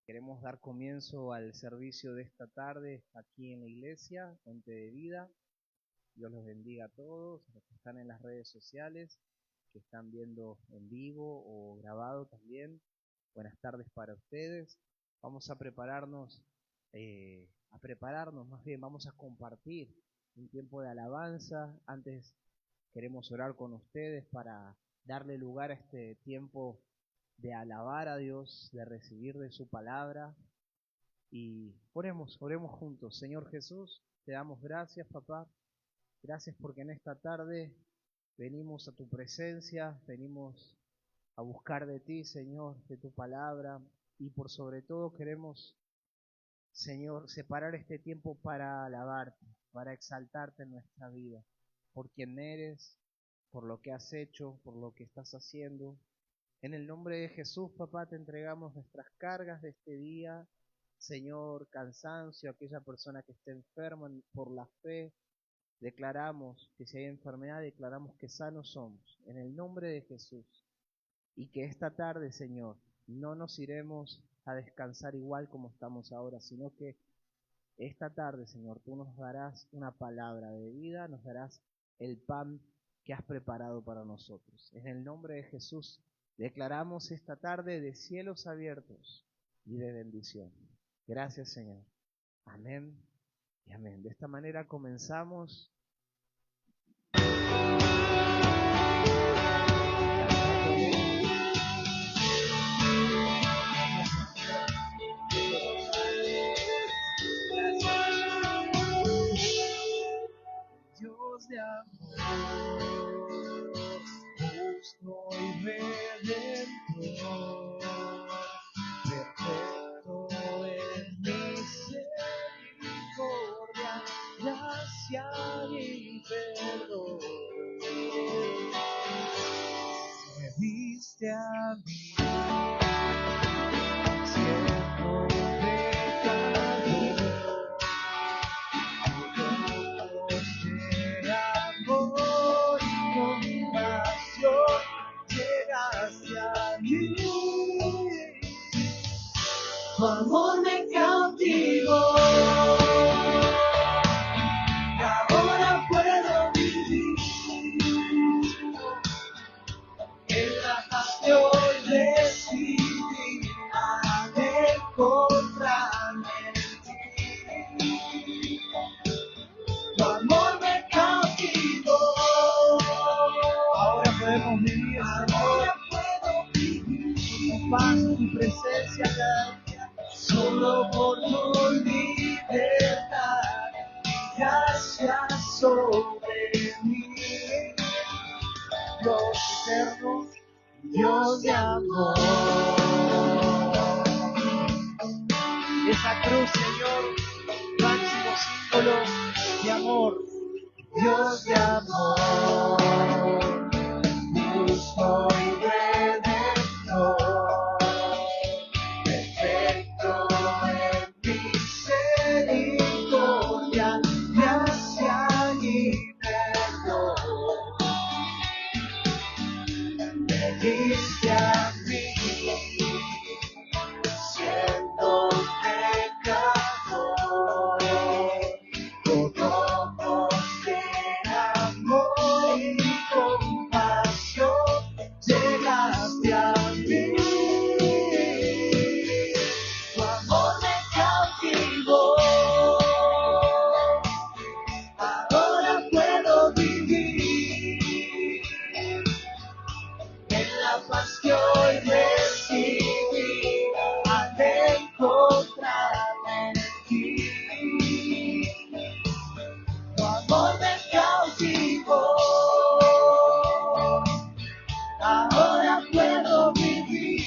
Queremos dar comienzo al servicio de esta tarde aquí en la iglesia, Fuente de Vida. Dios los bendiga a todos, los que están en las redes sociales, que están viendo en vivo o grabado también. Buenas tardes para ustedes. Vamos a prepararnos, más bien, vamos a compartir un tiempo de alabanza. Antes queremos orar con ustedes para darle lugar a este tiempo de alabar a Dios, de recibir de su palabra. Y oremos juntos. Señor Jesús, te damos gracias, papá. Gracias porque en esta tarde venimos a tu presencia, venimos a buscar de ti, Señor, de tu palabra. Y por sobre todo queremos, Señor, separar este tiempo para alabarte, para exaltarte en nuestra vida, por quien eres, por lo que has hecho, por lo que estás haciendo. En el nombre de Jesús, papá, te entregamos nuestras cargas de este día. Señor, cansancio, aquella persona que esté enferma por la fe, declaramos que si hay enfermedad, declaramos que sanos somos. En el nombre de Jesús. Y que esta tarde, Señor, no nos iremos a descansar igual como estamos ahora, sino que esta tarde, Señor, tú nos darás una palabra de vida, nos darás el pan que has preparado para nosotros. En el nombre de Jesús, declaramos esta tarde de cielos abiertos y de bendición. Gracias, Señor. Amén y amén. De esta manera comenzamos. Dios de amor, justo y redentor, perfecto en misericordia, gracia y perdón. Me diste a mí, siendo pecador, ojos de amor y compasión, llegaste a mí. Tu amor me cautivó. Ahora puedo vivir en la paz que hoy decidí al encontrarme en ti. Tu amor me cautivó. Ahora podemos vivir, ahora puedo vivir con paz en tu presencia cada día, solo por tu libertad, gracias sobre mí. Dios eterno, Dios de amor. Esa cruz, Señor, máximo símbolo de amor. Dios de amor, justo y redentor, perfecto en misericordia, gracia y perdón. Me diste a mí, siendo pecador, con ojos de amor y compasión, llegaste a mí. Tu amor me cautivó. Ahora puedo vivir en la paz que hoy recibí al encontrarme en ti. Tu amor me cautivó. Ahora puedo vivir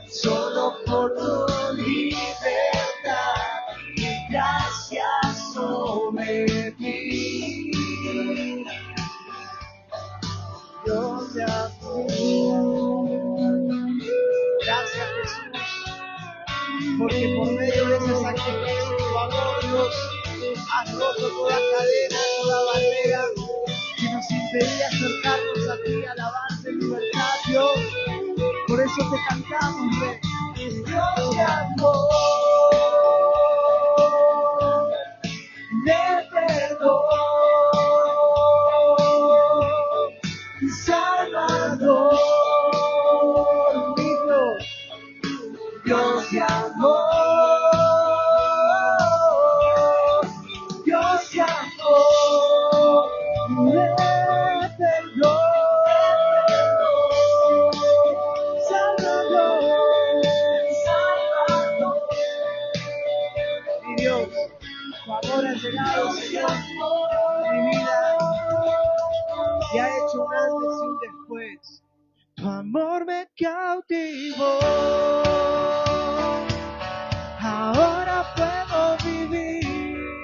solo por tu libertad y gracias sobre mí. Dios de amor. Gracias, Jesús, porque por medio de ese sacrificio tu amor, Dios, has roto toda cadena, toda barrera que nos impedía acercarnos a ti, alabarte en libertad, Dios. Por eso te cantamos, Rey. Dios de amor, de perdón, Salvador, mi Dios de amor, Dios de amor, de perdón, Salvador, Salvador. Mi Dios, tu amor ha llegado, Señor, a mi vida y ha hecho un antes y un después. Tu amor me cautivó, ahora puedo vivir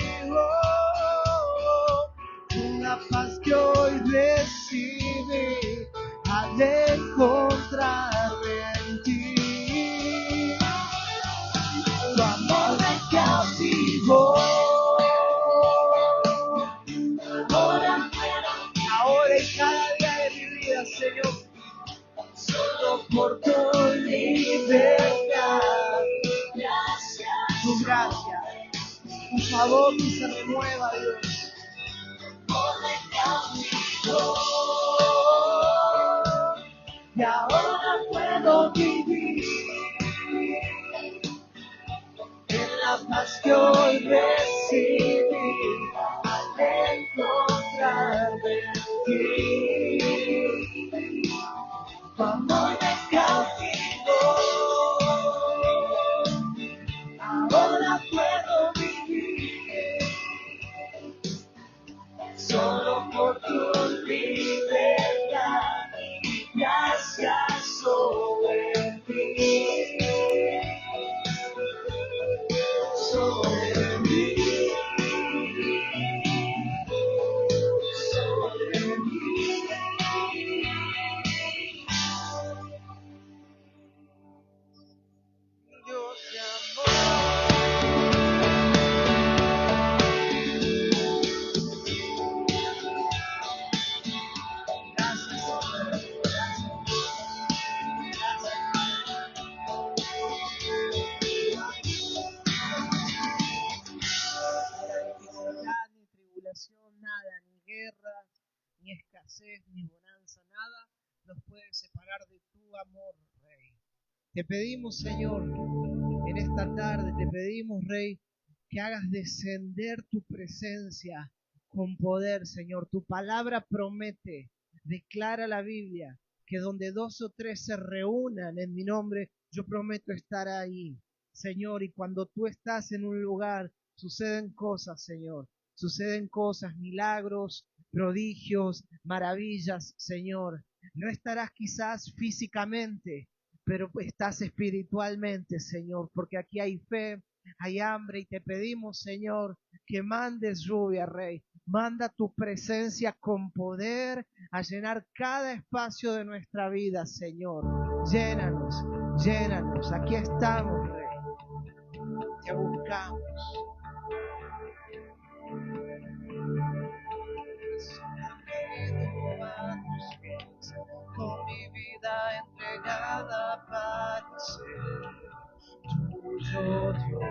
la paz que hoy recibí al encontrarme en ti. Tu amor me cautivó, ahora y cada día de mi vida, Señor, solo por tu libertad, tu gracia, tu favor que se renueva, Dios. Y ahora puedo vivir en la paz que hoy recibí al encontrarme en ti. Tu amor me cautivó, ahora puedo vivir solo por tu libertad, gracias sobre mí, sobre mí, sobre mí. Dios de amor, ni tribulación, nada, ni guerra, ni escasez, ni bonanza, nada nos puede separar de tu amor, Rey. Te pedimos, Señor, en esta tarde, te pedimos, Rey, que hagas descender tu presencia con poder, Señor. Tu palabra promete, declara la Biblia, que donde 2 o 3 se reúnan en mi nombre, yo prometo estar ahí, Señor. Y cuando tú estás en un lugar, suceden cosas, Señor. Suceden cosas, milagros, prodigios, maravillas, Señor. No estarás quizás físicamente, pero estás espiritualmente, Señor, porque aquí hay fe, hay hambre y te pedimos, Señor, que mandes lluvia, Rey. Manda tu presencia con poder a llenar cada espacio de nuestra vida, Señor. Llénanos, llénanos. Aquí estamos, Rey. Te buscamos. Con mi vida entregada para ser tuyo, Dios.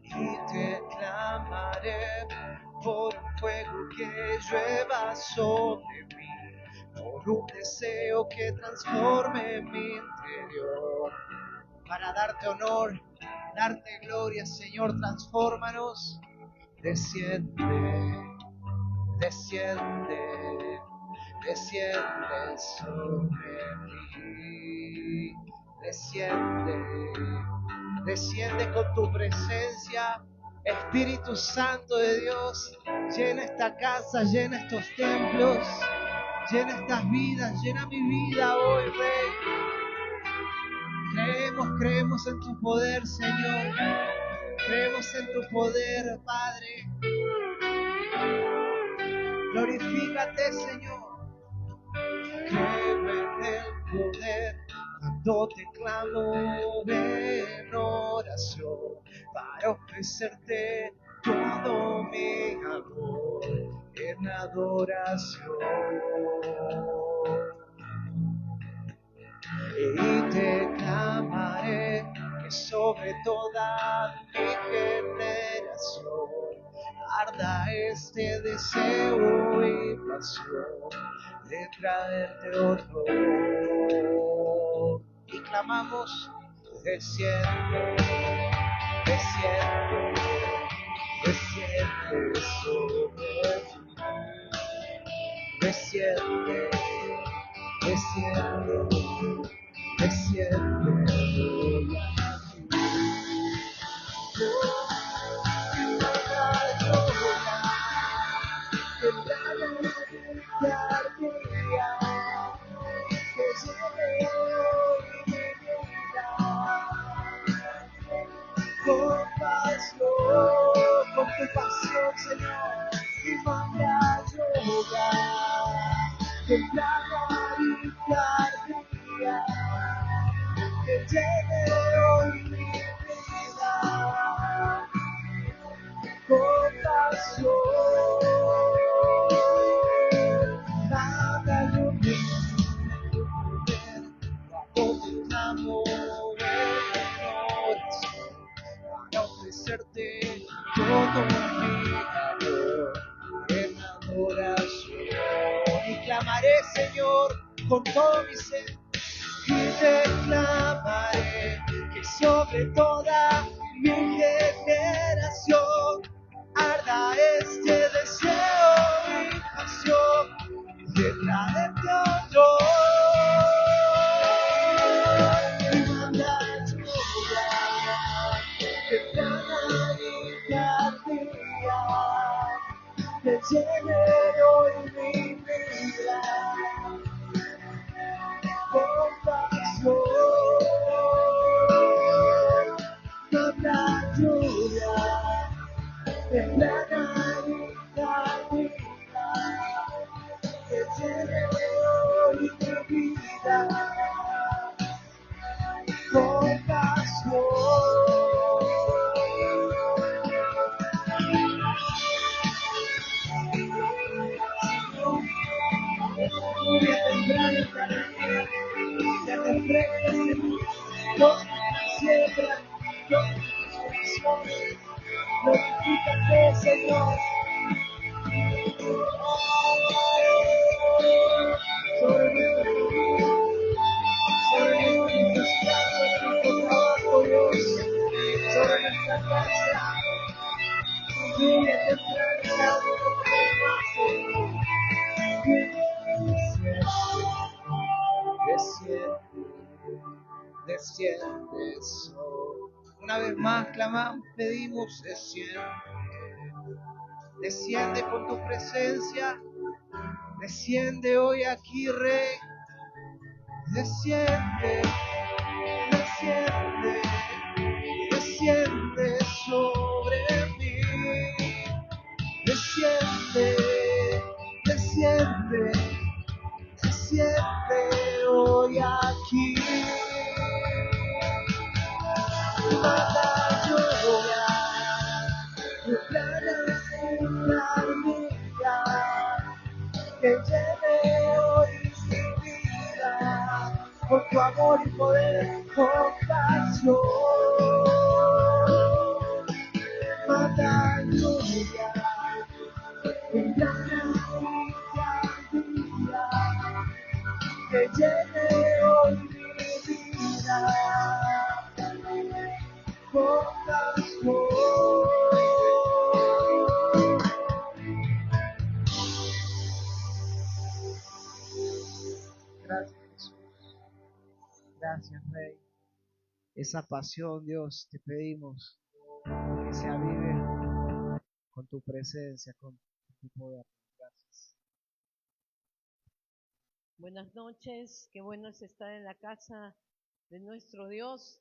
Y te clamaré por un fuego que llueva sobre mí, por un deseo que transforme mi interior, para darte honor, darte gloria, Señor. Transfórmanos. Desciende, desciende, desciende sobre mí, desciende, desciende con tu presencia, Espíritu Santo de Dios. Llena esta casa, llena estos templos, llena estas vidas, llena mi vida hoy, Rey. Creemos en tu poder, Señor. Creemos en tu poder, Padre. Glorifícate, Señor. Creo en el poder cuando te clamo en oración para ofrecerte todo mi amor en adoración. deseo y pasión de traerte otro. Y clamamos, desciende, desciende, desciende sobre mí. Desciende, desciende, desciende, voy aquí. Con tu pasión, Señor, y manda llorar, temblada y tardía, que llene hoy mi vida, con pasión, nada yo un amor para ofrecerte todo mi amor en adoración. Y clamaré, Señor, con todo mi ser, y te clamaré que sobre toda mi generación arda este deseo y pasión de traerte otro. Y manda lluvia temprana y tardía que llene hoy mi vida con pasión. Manda lluvia temprana y tardía que llene hoy mi vida con pasión. Lluvia temprana y tardía que refresque con siembra, con tus corazones. Glorifícate, Señor. Sobre nuestros planes, nuestro trabajo, Dios, sobre nuestra casa, lluvia temprana, desciende, una vez más clamamos, pedimos, desciende con tu presencia, desciende hoy aquí, Rey, desciende, desciende, desciende sobre mí, desciende, desciende, desciende hoy aquí. Manda lluvia, temprana y tardía, que llene hoy mi vida con tu amor y poder, con pasión. Manda lluvia, temprana y tardía, que llene hoy mi vida con pasión. Gracias, Jesús. Gracias, Rey. Esa pasión, Dios, te pedimos que se avive con tu presencia, con tu poder. Gracias. Buenas noches, qué bueno es estar en la casa de nuestro Dios.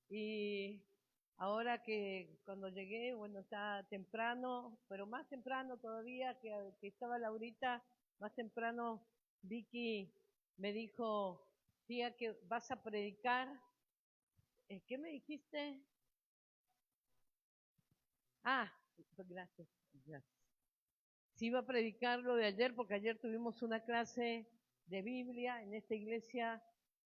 Y ahora que cuando llegué, bueno, está temprano, pero más temprano todavía que estaba Laurita, más temprano Vicky me dijo, tía, que vas a predicar. ¿Qué me dijiste? Ah, gracias, gracias. Sí, iba a predicar lo de ayer, porque ayer tuvimos una clase de Biblia en esta iglesia.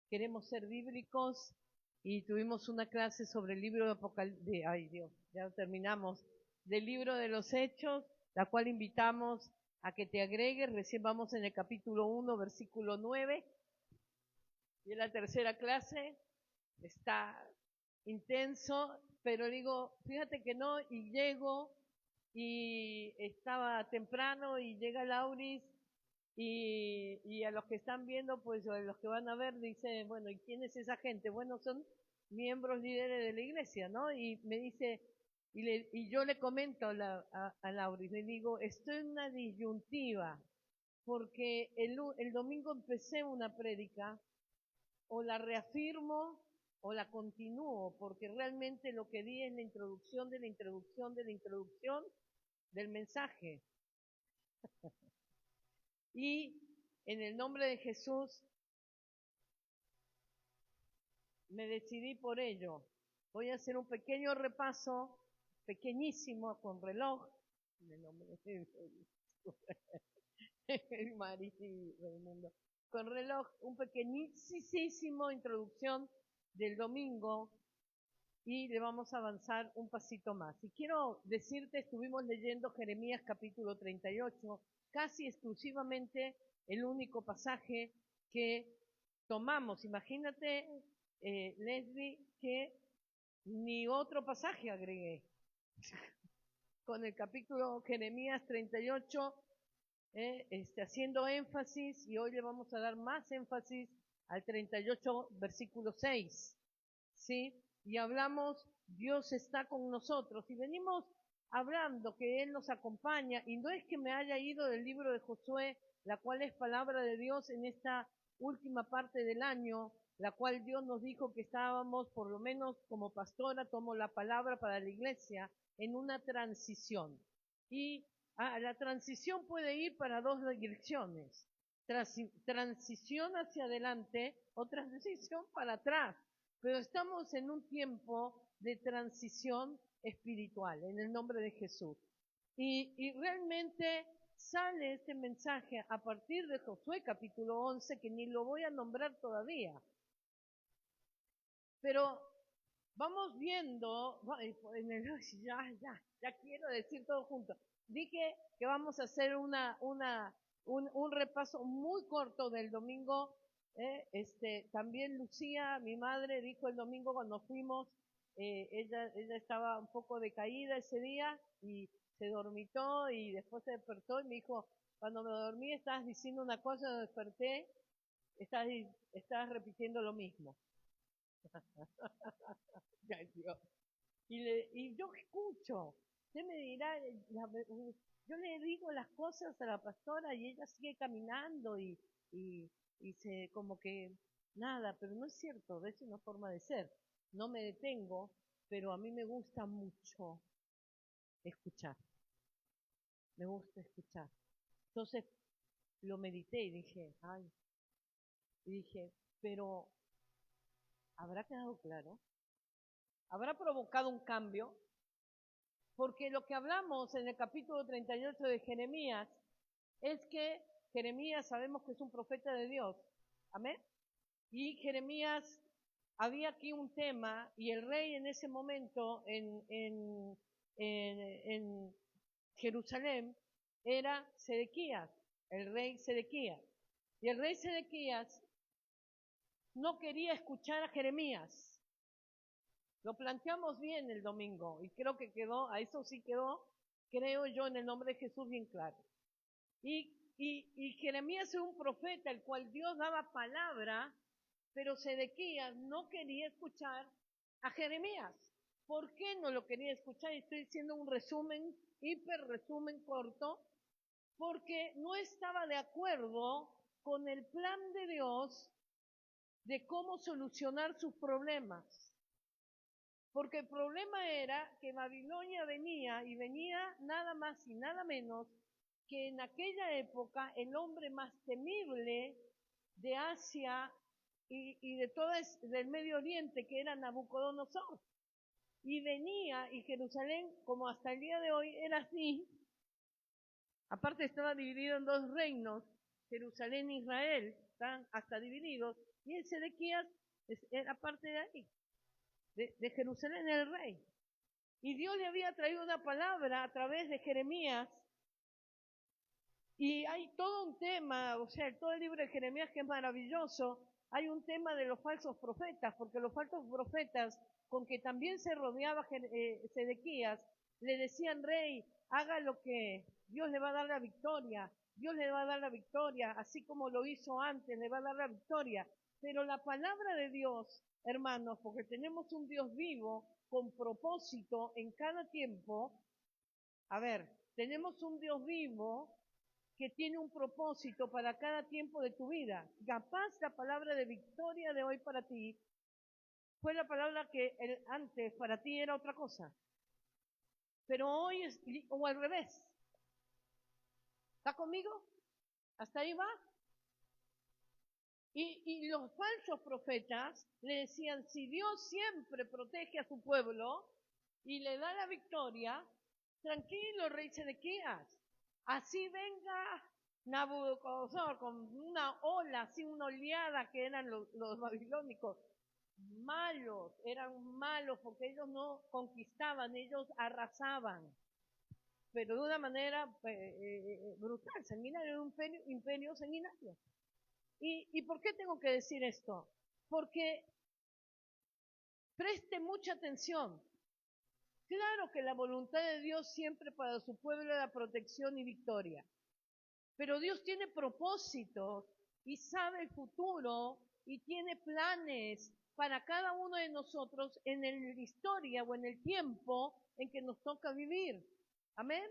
Queremos ser bíblicos y tuvimos una clase sobre el libro de Apocalipsis. Ay Dios, ya terminamos. Del libro de los Hechos la cual invitamos a que te agregues. Recién vamos en el capítulo 1, versículo 9, y en la tercera clase está intenso, pero digo, fíjate que no, y llego, y estaba temprano, y llega Lauris, y a los que están viendo, pues a los que van a ver, dicen, bueno, ¿y quién es esa gente? Bueno, son miembros líderes de la iglesia, ¿no? Y me dice, y yo le comento a Lauris, le digo, estoy en una disyuntiva, porque el domingo empecé una prédica, o la reafirmo o la continúo, porque realmente lo que di es la introducción de la introducción de la introducción del mensaje. Y en el nombre de Jesús me decidí por ello. Voy a hacer un pequeño repaso, pequeñísimo, con reloj, en el nombre de Mariti Raimundo, con reloj, un pequeñísimo introducción del domingo, y le vamos a avanzar un pasito más. Y quiero decirte, estuvimos leyendo Jeremías capítulo 38, casi exclusivamente el único pasaje que tomamos. Imagínate, Leslie, que ni otro pasaje agregué. Con el capítulo Jeremías 38, haciendo énfasis, y hoy le vamos a dar más énfasis al 38, versículo 6, ¿sí? Y hablamos, Dios está con nosotros, y venimos hablando que Él nos acompaña, y no es que me haya ido del libro de Josué, la cual es palabra de Dios en esta última parte del año, la cual Dios nos dijo que estábamos, por lo menos como pastora, tomo la palabra para la iglesia, en una transición. Y la transición puede ir para dos direcciones: transición hacia adelante o transición para atrás. Pero estamos en un tiempo de transición espiritual, en el nombre de Jesús. Y realmente sale este mensaje a partir de Josué capítulo 11, que ni lo voy a nombrar todavía. Pero vamos viendo, ya quiero decir todo junto. Dije que vamos a hacer un repaso muy corto del domingo. También Lucía, mi madre, dijo el domingo cuando fuimos, ella estaba un poco decaída ese día y se dormitó, y después se despertó y me dijo, cuando me dormí estabas diciendo una cosa, me desperté, estabas repitiendo lo mismo. Y yo escucho, usted me dirá, yo le digo las cosas a la pastora y ella sigue caminando y se como que nada, pero no es cierto, es una forma de ser. No me detengo, pero a mí me gusta mucho escuchar. Me gusta escuchar. Entonces lo medité y dije, pero ¿habrá quedado claro? ¿Habrá provocado un cambio? Porque lo que hablamos en el capítulo 38 de Jeremías es que Jeremías sabemos que es un profeta de Dios. Amén. Y Jeremías, había aquí un tema, y el rey en ese momento en Jerusalén era Sedequías, el rey Sedequías. Y el rey Sedequías no quería escuchar a Jeremías. Lo planteamos bien el domingo y creo que quedó, a eso sí quedó, creo yo, en el nombre de Jesús bien claro. Y Jeremías era un profeta, el cual Dios daba palabra, pero Sedequías no quería escuchar a Jeremías. ¿Por qué no lo quería escuchar? Estoy haciendo un resumen, hiper resumen corto, porque no estaba de acuerdo con el plan de Dios de cómo solucionar sus problemas. Porque el problema era que Babilonia venía, y venía nada más y nada menos que en aquella época el hombre más temible de Asia y de todo del Medio Oriente, que era Nabucodonosor. Y venía, y Jerusalén, como hasta el día de hoy, era así. Aparte estaba dividido en dos reinos, Jerusalén e Israel, están hasta divididos, y el Sedequías era parte de ahí. De Jerusalén el rey. Y Dios le había traído una palabra a través de Jeremías Y hay todo un tema, o sea, todo el libro de Jeremías que es maravilloso, hay un tema de los falsos profetas, porque los falsos profetas, con que también se rodeaba Sedequías, le decían, rey, haga lo que Dios le va a dar la victoria, Dios le va a dar la victoria, así como lo hizo antes, le va a dar la victoria. Pero la palabra de Dios, hermanos, porque tenemos un Dios vivo, con propósito en cada tiempo, a ver, tenemos un Dios vivo que tiene un propósito para cada tiempo de tu vida. Capaz la palabra de victoria de hoy para ti fue la palabra que antes para ti era otra cosa. Pero hoy es, o al revés. ¿Está conmigo? ¿Hasta ahí va? Y los falsos profetas le decían, si Dios siempre protege a su pueblo y le da la victoria, tranquilo, rey Sedequías, así venga Nabucodonosor con una ola, así una oleada que eran los babilónicos, eran malos porque ellos no conquistaban, ellos arrasaban, pero de una manera brutal, sanguinaria, un imperio sanguinario. ¿Y por qué tengo que decir esto? Porque preste mucha atención. Claro que la voluntad de Dios siempre para su pueblo era protección y victoria. Pero Dios tiene propósitos y sabe el futuro y tiene planes para cada uno de nosotros en la historia o en el tiempo en que nos toca vivir. Amén.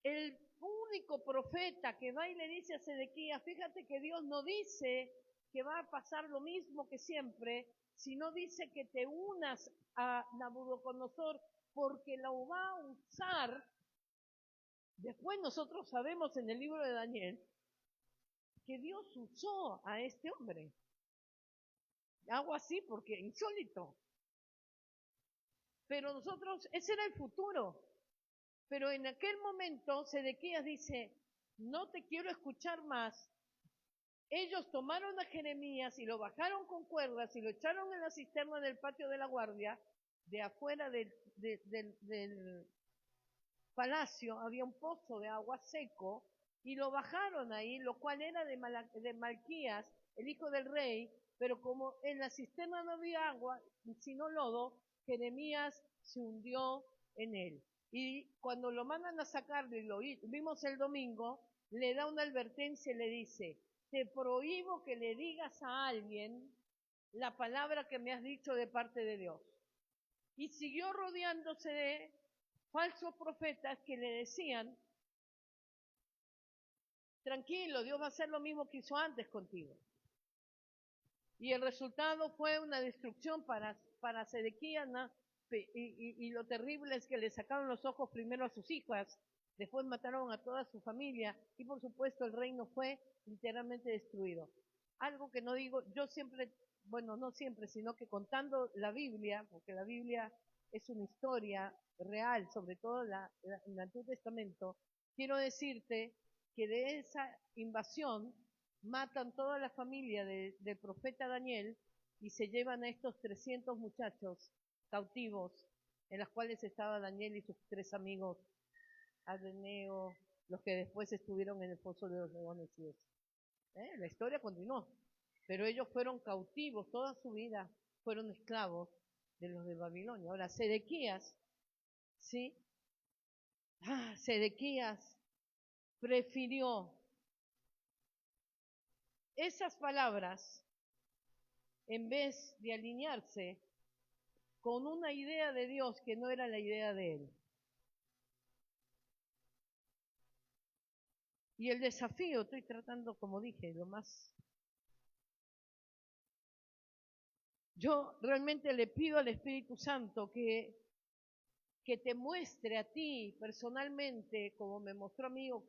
El único profeta que va y le dice a Sedequías, fíjate que Dios no dice que va a pasar lo mismo que siempre, sino dice que te unas a Nabucodonosor porque lo va a usar. Después nosotros sabemos en el libro de Daniel que Dios usó a este hombre. Hago así porque insólito. Pero nosotros, ese era el futuro. Pero en aquel momento Sedequías dice, no te quiero escuchar más. Ellos tomaron a Jeremías y lo bajaron con cuerdas y lo echaron en la cisterna del patio de la guardia. De afuera del palacio había un pozo de agua seco y lo bajaron ahí, lo cual era de Malquías, el hijo del rey, pero como en la cisterna no había agua, sino lodo, Jeremías se hundió en él. Y cuando lo mandan a sacarlo, y lo vimos el domingo, le da una advertencia y le dice, te prohíbo que le digas a alguien la palabra que me has dicho de parte de Dios. Y siguió rodeándose de falsos profetas que le decían, tranquilo, Dios va a hacer lo mismo que hizo antes contigo. Y el resultado fue una destrucción para Sedequías, ¿no? Y lo terrible es que le sacaron los ojos primero a sus hijas, después mataron a toda su familia y por supuesto el reino fue literalmente destruido. Algo que no digo, yo siempre, bueno, no siempre, sino que contando la Biblia, porque la Biblia es una historia real, sobre todo en el Antiguo Testamento, quiero decirte que de esa invasión matan toda la familia del profeta Daniel y se llevan a estos 300 muchachos cautivos, en los cuales estaba Daniel y sus 3 amigos, Adeneo, los que después estuvieron en el foso de los leones y eso. La historia continuó, pero ellos fueron cautivos toda su vida, fueron esclavos de los de Babilonia. Ahora, Sedequías, ¿sí? Sedequías prefirió esas palabras en vez de alinearse con una idea de Dios que no era la idea de él. Y el desafío, estoy tratando, como dije, lo más... Yo realmente le pido al Espíritu Santo que te muestre a ti personalmente, como me mostró a mí, o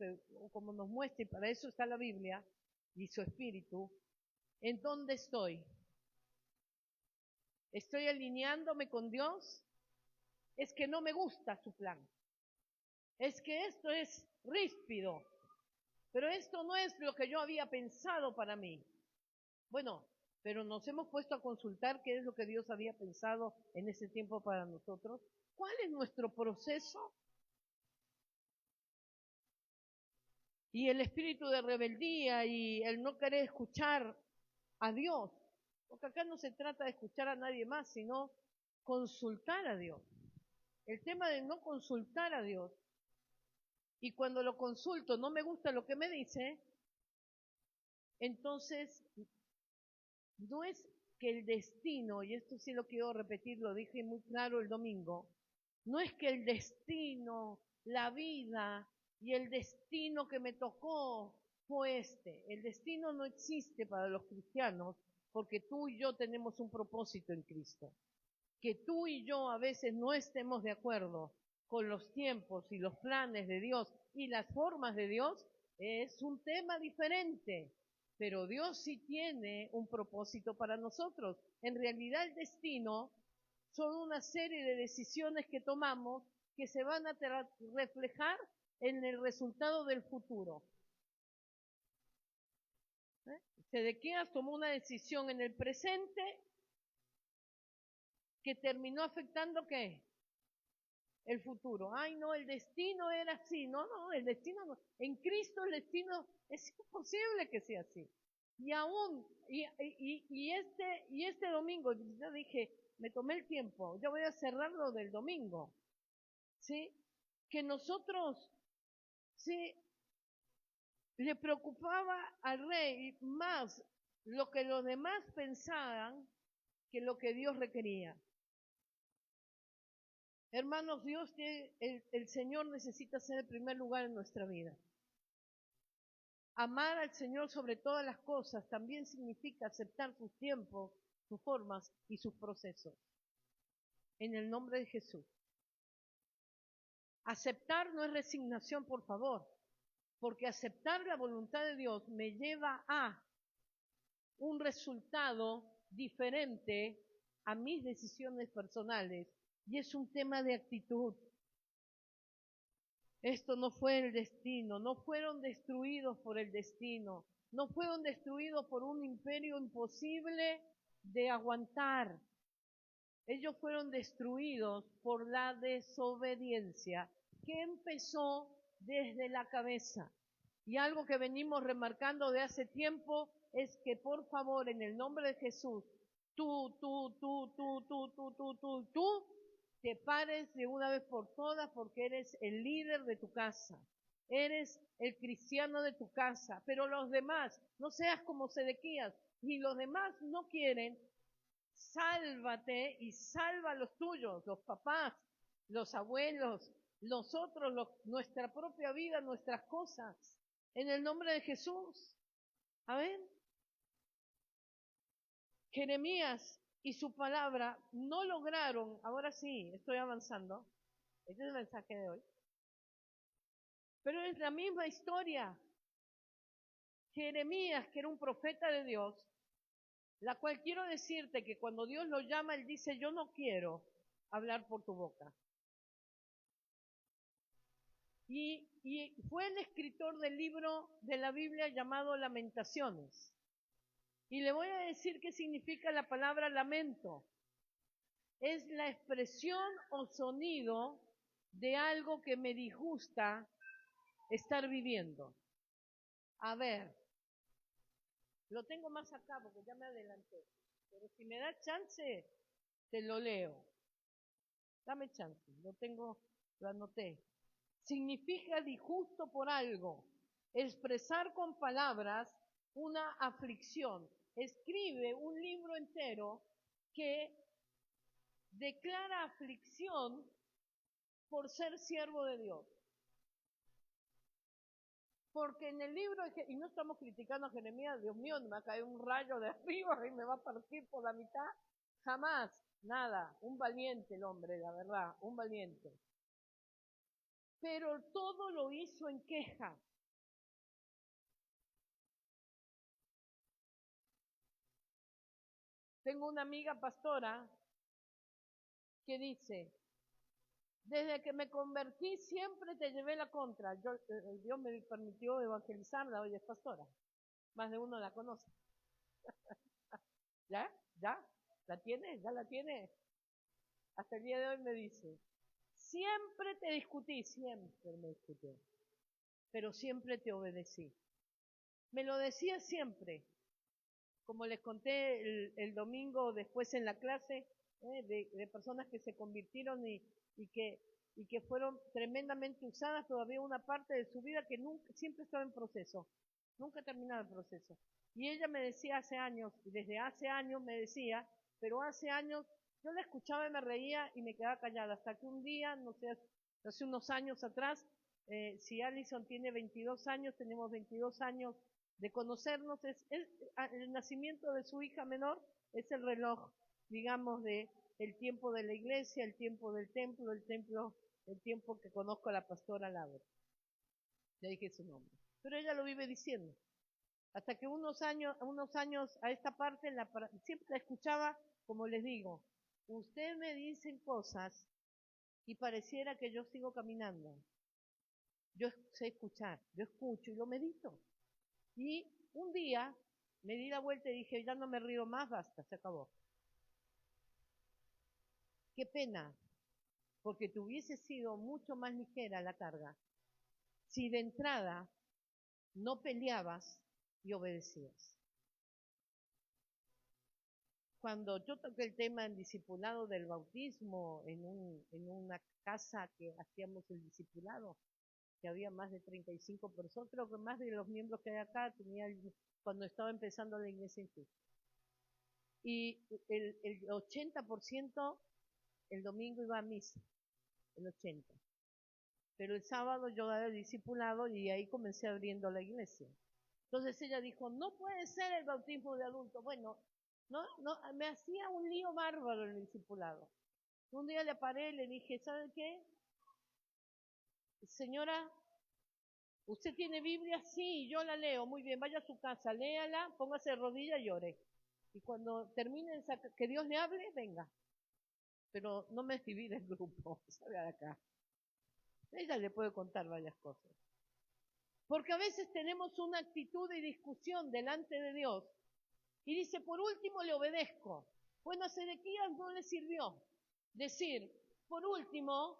como nos muestre, y para eso está la Biblia y su Espíritu, en dónde estoy. ¿Estoy alineándome con Dios? Es que no me gusta su plan. Es que esto es ríspido. Pero esto no es lo que yo había pensado para mí. Bueno, pero nos hemos puesto a consultar qué es lo que Dios había pensado en ese tiempo para nosotros. ¿Cuál es nuestro proceso? y el espíritu de rebeldía y el no querer escuchar a Dios. Porque acá no se trata de escuchar a nadie más, sino consultar a Dios. El tema de no consultar a Dios. Y cuando lo consulto no me gusta lo que me dice, entonces no es que el destino, y esto sí lo quiero repetir, lo dije muy claro el domingo, no es que el destino, la vida y el destino que me tocó fue este. El destino no existe para los cristianos porque tú y yo tenemos un propósito en Cristo. Que tú y yo a veces no estemos de acuerdo con los tiempos y los planes de Dios y las formas de Dios es un tema diferente. Pero Dios sí tiene un propósito para nosotros. En realidad el destino son una serie de decisiones que tomamos que se van a reflejar en el resultado del futuro. Sedequías tomó una decisión en el presente que terminó afectando ¿qué? El futuro. Ay, no, el destino era así. No, el destino no. En Cristo el destino es imposible que sea así. Y aún, y este domingo, yo dije, me tomé el tiempo, yo voy a cerrarlo del domingo. ¿Sí? Que nosotros, ¿sí? Le preocupaba al rey más lo que los demás pensaban que lo que Dios requería. Hermanos, el Señor necesita ser el primer lugar en nuestra vida. Amar al Señor sobre todas las cosas también significa aceptar sus tiempos, sus formas y sus procesos. En el nombre de Jesús. Aceptar no es resignación, por favor, porque aceptar la voluntad de Dios me lleva a un resultado diferente a mis decisiones personales y es un tema de actitud. Esto no fue el destino, no fueron destruidos por el destino, no fueron destruidos por un imperio imposible de aguantar. Ellos fueron destruidos por la desobediencia que empezó desde la cabeza. Y algo que venimos remarcando de hace tiempo es que por favor, en el nombre de Jesús, tú, te pares de una vez por todas porque eres el líder de tu casa. Eres el cristiano de tu casa. Pero los demás, no seas como Sedequías, y los demás no quieren, sálvate y salva a los tuyos, los papás, los abuelos, nosotros, nuestra propia vida, nuestras cosas. En el nombre de Jesús. Amén. Jeremías y su palabra no lograron, ahora sí, estoy avanzando, este es el mensaje de hoy, pero es la misma historia. Jeremías, que era un profeta de Dios, la cual quiero decirte que cuando Dios lo llama, él dice, yo no quiero hablar por tu boca. Y fue el escritor del libro de la Biblia llamado Lamentaciones. Y le voy a decir qué significa la palabra lamento. Es la expresión o sonido de algo que me disgusta estar viviendo. A ver, lo tengo más acá porque ya me adelanté. Pero si me da chance, te lo leo. Dame chance, lo anoté. Significa disgusto por algo. Expresar con palabras una aflicción. Escribe un libro entero que declara aflicción por ser siervo de Dios. Porque en el libro, y no estamos criticando a Jeremías, Dios mío, me va a caer un rayo de arriba y me va a partir por la mitad. Jamás, nada, un valiente el hombre, la verdad, un valiente. Pero todo lo hizo en queja. Tengo una amiga pastora que dice, desde que me convertí siempre te llevé la contra. Dios me permitió evangelizarla, hoy es pastora. Más de uno la conoce. ¿Ya? ¿Ya? ¿La tiene? ¿Ya la tiene? Hasta el día de hoy me dice, siempre te discutí, siempre me discutió. pero siempre te obedecí. Me lo decía siempre, como les conté el domingo después en la clase, de personas que se convirtieron y que fueron tremendamente usadas, pero había una parte de su vida que nunca, siempre estaba en proceso, nunca terminaba el proceso. Y ella me decía hace años, y desde hace años me decía, pero hace años yo la escuchaba y me reía y me quedaba callada, hasta que un día, no sé, hace unos años atrás, si Allison tiene 22 años, tenemos 22 años de conocernos, el nacimiento de su hija menor es el reloj, digamos, de el tiempo de la iglesia, el tiempo del templo, el tiempo que conozco a la pastora Laura. Le dije su nombre. Pero ella lo vive diciendo. Hasta que unos años a esta parte, siempre la escuchaba, como les digo, usted me dicen cosas y pareciera que yo sigo caminando. Yo sé escuchar, yo escucho y lo medito. Y un día me di la vuelta y dije, ya no me río más, basta, se acabó. Qué pena, porque te hubiese sido mucho más ligera la carga si de entrada no peleabas y obedecías. Cuando yo toqué el tema en discipulado del bautismo, en una casa que hacíamos el discipulado, que había más de 35 personas, creo que más de los miembros que hay acá, cuando estaba empezando la iglesia en Cristo. Y el 80% el domingo iba a misa, el 80%. Pero el sábado yo daba el discipulado y ahí comencé abriendo la iglesia. Entonces ella dijo, no puede ser el bautismo de adultos. Bueno, no, me hacía un lío bárbaro el discipulado. Un día le paré y le dije, ¿sabe qué? Señora, ¿usted tiene Biblia? Sí, yo la leo. Muy bien, vaya a su casa, léala, póngase de rodillas y llore. Y cuando termine, que Dios le hable, venga. Pero no me divide el grupo, salga de acá. Ella le puede contar varias cosas. Porque a veces tenemos una actitud de discusión delante de Dios y dice, por último le obedezco. Bueno, a Sedequías no le sirvió decir, por último,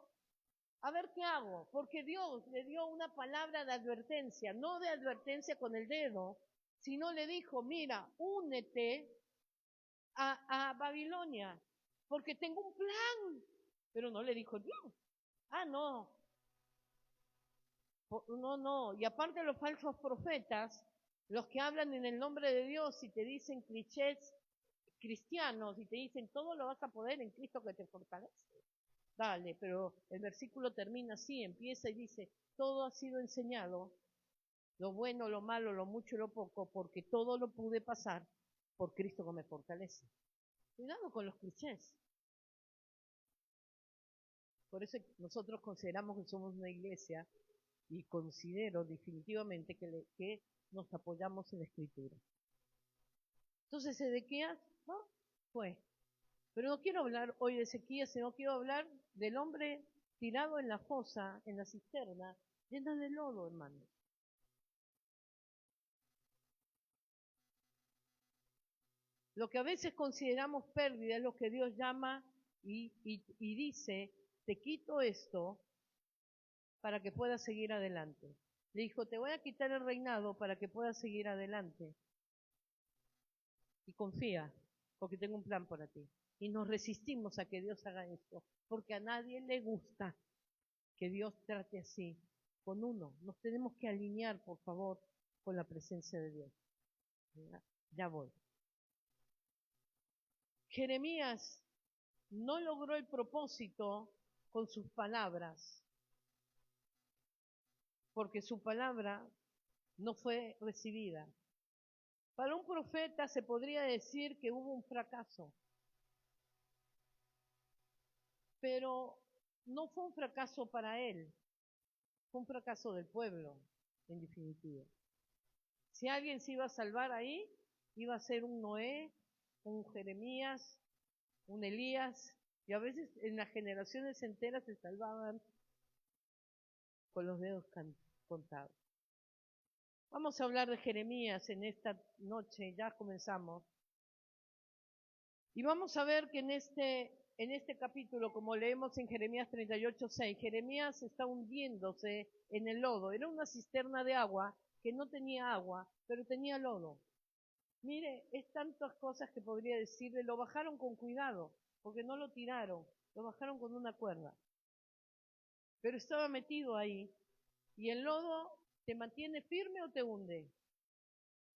a ver qué hago, porque Dios le dio una palabra de advertencia, no de advertencia con el dedo, sino le dijo, mira, únete a Babilonia, porque tengo un plan. Pero no le dijo Dios. Ah, no, no. Y aparte los falsos profetas, los que hablan en el nombre de Dios y te dicen clichés cristianos y te dicen todo lo vas a poder en Cristo que te fortalece. Dale, pero el versículo termina así, empieza y dice, todo ha sido enseñado, lo bueno, lo malo, lo mucho y lo poco, porque todo lo pude pasar por Cristo que me fortalece. Cuidado con los clichés. Por eso nosotros consideramos que somos una iglesia y considero definitivamente que nos apoyamos en la Escritura. Entonces Ezequías, ¿no? Fue. Pero no quiero hablar hoy de Ezequías, sino quiero hablar del hombre tirado en la fosa, en la cisterna, llena de lodo, hermanos. Lo que a veces consideramos pérdida es lo que Dios llama y dice, te quito esto para que puedas seguir adelante. Le dijo, te voy a quitar el reinado para que puedas seguir adelante. Y confía, porque tengo un plan para ti. Y nos resistimos a que Dios haga esto, porque a nadie le gusta que Dios trate así con uno. Nos tenemos que alinear, por favor, con la presencia de Dios. Ya voy. Jeremías no logró el propósito con sus palabras, porque su palabra no fue recibida. Para un profeta se podría decir que hubo un fracaso, pero no fue un fracaso para él, fue un fracaso del pueblo, en definitiva. Si alguien se iba a salvar ahí, iba a ser un Noé, un Jeremías, un Elías, y a veces en las generaciones enteras se salvaban con los dedos contados. Vamos a hablar de Jeremías en esta noche, ya comenzamos. Y vamos a ver que en este en este capítulo, como leemos en Jeremías 38:6, Jeremías está hundiéndose en el lodo. Era una cisterna de agua que no tenía agua, pero tenía lodo. Mire, es tantas cosas que podría decirle. Lo bajaron con cuidado, porque no lo tiraron, lo bajaron con una cuerda. Pero estaba metido ahí, y el lodo te mantiene firme o te hunde.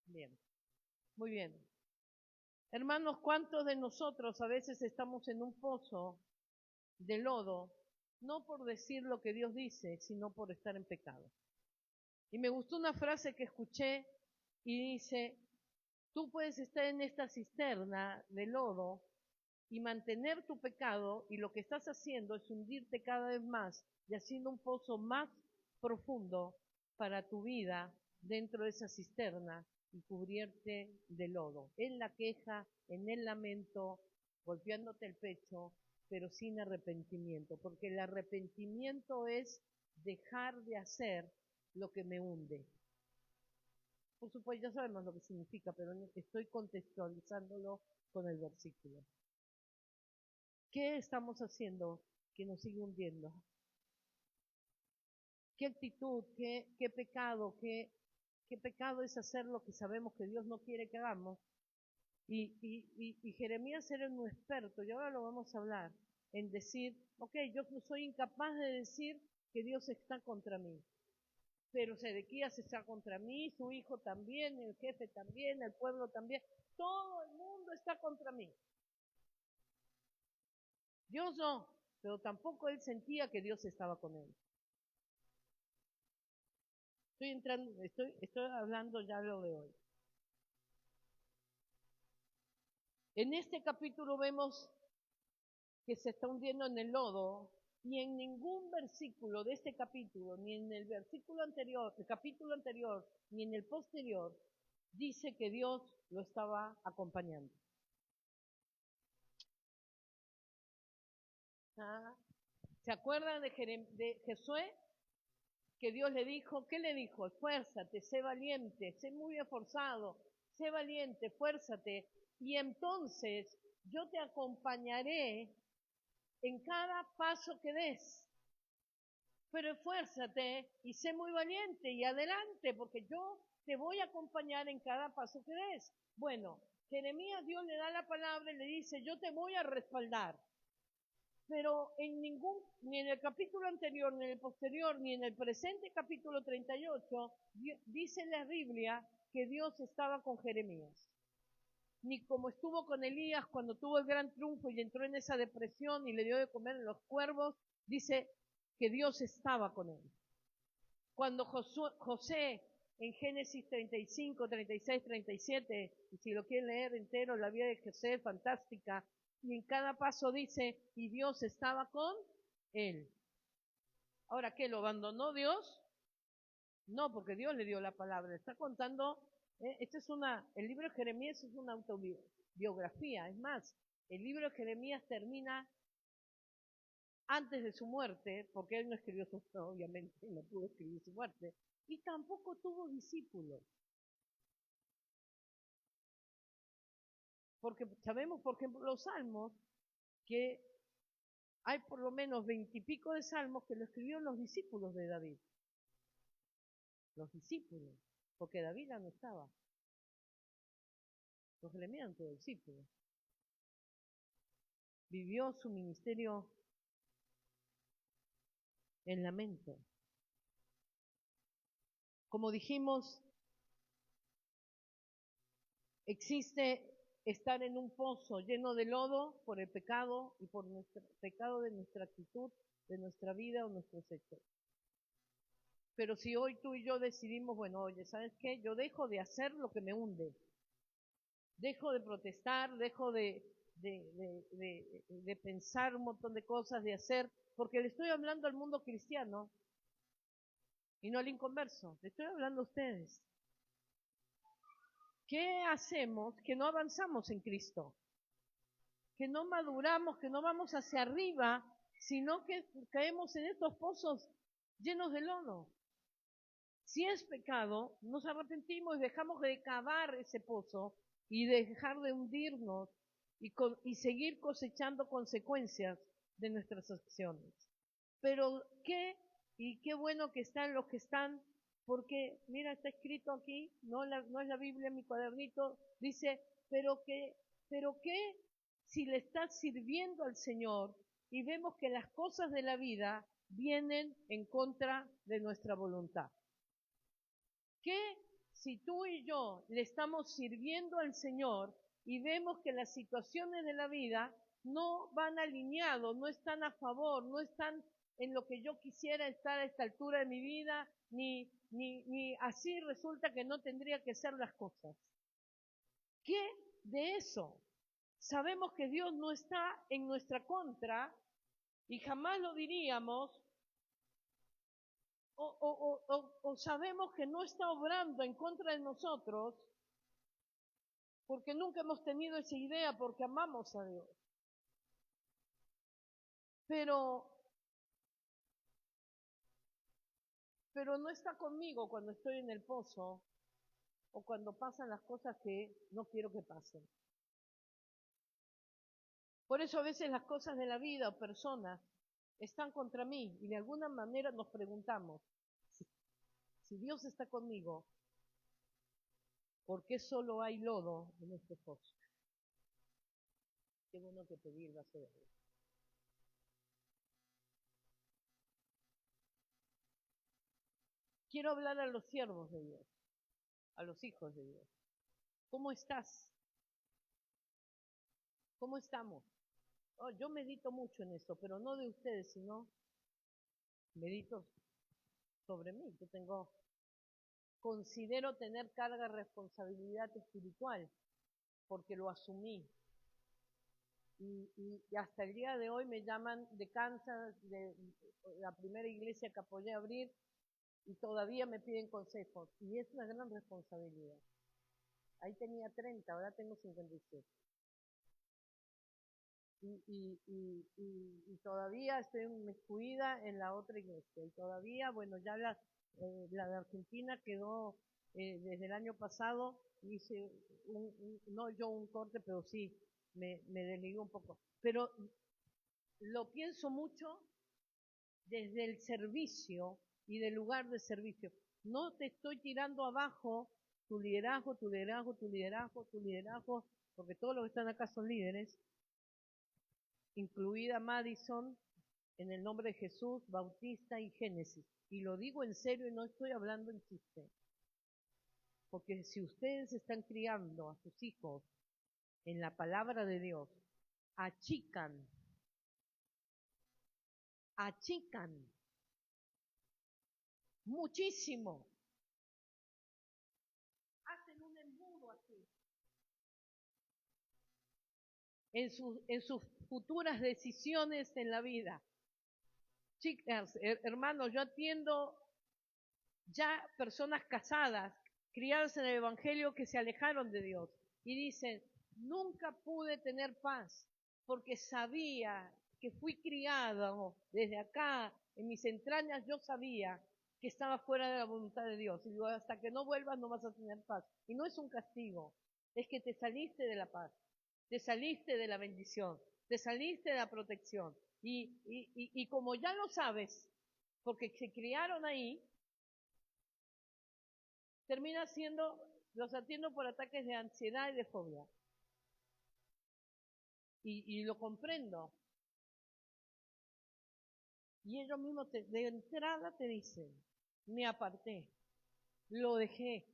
Bien, muy bien. Hermanos, ¿cuántos de nosotros a veces estamos en un pozo de lodo, no por decir lo que Dios dice, sino por estar en pecado? Y me gustó una frase que escuché y dice, tú puedes estar en esta cisterna de lodo y mantener tu pecado, y lo que estás haciendo es hundirte cada vez más y haciendo un pozo más profundo para tu vida dentro de esa cisterna y cubrirte de lodo, en la queja, en el lamento, golpeándote el pecho, pero sin arrepentimiento, porque el arrepentimiento es dejar de hacer lo que me hunde. Por supuesto, ya sabemos lo que significa, pero estoy contextualizándolo con el versículo. ¿Qué estamos haciendo que nos sigue hundiendo? ¿Qué actitud, qué pecado, qué pecado es hacer lo que sabemos que Dios no quiere que hagamos? Y Jeremías era un experto, y ahora lo vamos a hablar, en decir, ok, yo soy incapaz de decir que Dios está contra mí, pero Sedequías está contra mí, su hijo también, el jefe también, el pueblo también, todo el mundo está contra mí. Dios no, pero tampoco él sentía que Dios estaba con él. Estoy hablando ya lo de hoy. En este capítulo vemos que se está hundiendo en el lodo, y en ningún versículo de este capítulo, ni en el versículo anterior, el capítulo anterior, ni en el posterior, dice que Dios lo estaba acompañando. ¿Se acuerdan de Josué? Que Dios le dijo, ¿qué le dijo? Esfuérzate, sé valiente, sé muy esforzado, sé valiente, esfuérzate, y entonces yo te acompañaré en cada paso que des. Pero esfuérzate y sé muy valiente y adelante, porque yo te voy a acompañar en cada paso que des. Bueno, Jeremías, Dios le da la palabra y le dice, yo te voy a respaldar. Pero ni en el capítulo anterior, ni en el posterior, ni en el presente capítulo 38, dice la Biblia que Dios estaba con Jeremías. Ni como estuvo con Elías cuando tuvo el gran triunfo y entró en esa depresión y le dio de comer a los cuervos, dice que Dios estaba con él. Cuando José en Génesis 35, 36, 37, y si lo quieren leer entero, la vida de José es fantástica, y en cada paso dice, y Dios estaba con él. Ahora, ¿qué? ¿Lo abandonó Dios? No, porque Dios le dio la palabra. Está contando, el libro de Jeremías es una autobiografía. Es más, el libro de Jeremías termina antes de su muerte, porque él no escribió su muerte, obviamente, no pudo escribir su muerte, y tampoco tuvo discípulos. Porque sabemos, por ejemplo, los salmos, que hay por lo menos 20 y pico de salmos que lo escribieron los discípulos de David. Los discípulos, porque David ya no estaba. Los Jeremías eran todos discípulos. Vivió su ministerio en lamento. Como dijimos, existe estar en un pozo lleno de lodo por el pecado y por nuestro pecado de nuestra actitud, de nuestra vida o nuestros hechos. Pero si hoy tú y yo decidimos, bueno, oye, ¿sabes qué? Yo dejo de hacer lo que me hunde. Dejo de protestar, dejo de pensar un montón de cosas, de hacer, porque le estoy hablando al mundo cristiano y no al inconverso, le estoy hablando a ustedes. ¿Qué hacemos que no avanzamos en Cristo? Que no maduramos, que no vamos hacia arriba, sino que caemos en estos pozos llenos de lodo. Si es pecado, nos arrepentimos y dejamos de cavar ese pozo y dejar de hundirnos y seguir cosechando consecuencias de nuestras acciones. Pero qué bueno que están los que están, porque mira, está escrito aquí, no es la Biblia en mi cuadernito, dice, pero qué si le estás sirviendo al Señor y vemos que las cosas de la vida vienen en contra de nuestra voluntad. ¿Qué si tú y yo le estamos sirviendo al Señor y vemos que las situaciones de la vida no van alineados, no están a favor, no están en lo que yo quisiera estar a esta altura de mi vida, ni así resulta que no tendría que ser las cosas? ¿Qué de eso? Sabemos que Dios no está en nuestra contra y jamás lo diríamos, o sabemos que no está obrando en contra de nosotros porque nunca hemos tenido esa idea, porque amamos a Dios. Pero no está conmigo cuando estoy en el pozo o cuando pasan las cosas que no quiero que pasen. Por eso a veces las cosas de la vida o personas están contra mí y de alguna manera nos preguntamos, si Dios está conmigo, ¿por qué solo hay lodo en este pozo? Qué bueno que pedir va a ser. Quiero hablar a los siervos de Dios, a los hijos de Dios. ¿Cómo estás? ¿Cómo estamos? Oh, yo medito mucho en eso, pero no de ustedes, sino medito sobre mí. Considero tener carga de responsabilidad espiritual, porque lo asumí. Y hasta el día de hoy me llaman de Kansas, de la primera iglesia que apoyé a abrir, y todavía me piden consejos. Y es una gran responsabilidad. Ahí tenía 30, ahora tengo 57. Y todavía estoy inmiscuida en la otra iglesia. Y todavía, bueno, ya la de Argentina quedó desde el año pasado, hice no yo un corte, pero sí, me desligué un poco. Pero lo pienso mucho desde el servicio y del lugar de servicio. No te estoy tirando abajo tu liderazgo, tu liderazgo, tu liderazgo, tu liderazgo, porque todos los que están acá son líderes, incluida Madison, en el nombre de Jesús, Bautista y Génesis. Y lo digo en serio y no estoy hablando en chiste. Porque si ustedes están criando a sus hijos en la palabra de Dios, achican muchísimo. Hacen un embudo así. En sus futuras decisiones en la vida. Chicas, hermanos, yo atiendo ya personas casadas, criadas en el Evangelio, que se alejaron de Dios y dicen, nunca pude tener paz porque sabía que fui criado desde acá, en mis entrañas yo sabía que estaba fuera de la voluntad de Dios. Y digo, hasta que no vuelvas no vas a tener paz. Y no es un castigo, es que te saliste de la paz, te saliste de la bendición, te saliste de la protección. Y como ya lo sabes, porque se criaron ahí, termina siendo, los atiendo por ataques de ansiedad y de fobia. Y lo comprendo. Y ellos mismos de entrada te dicen, me aparté, lo dejé.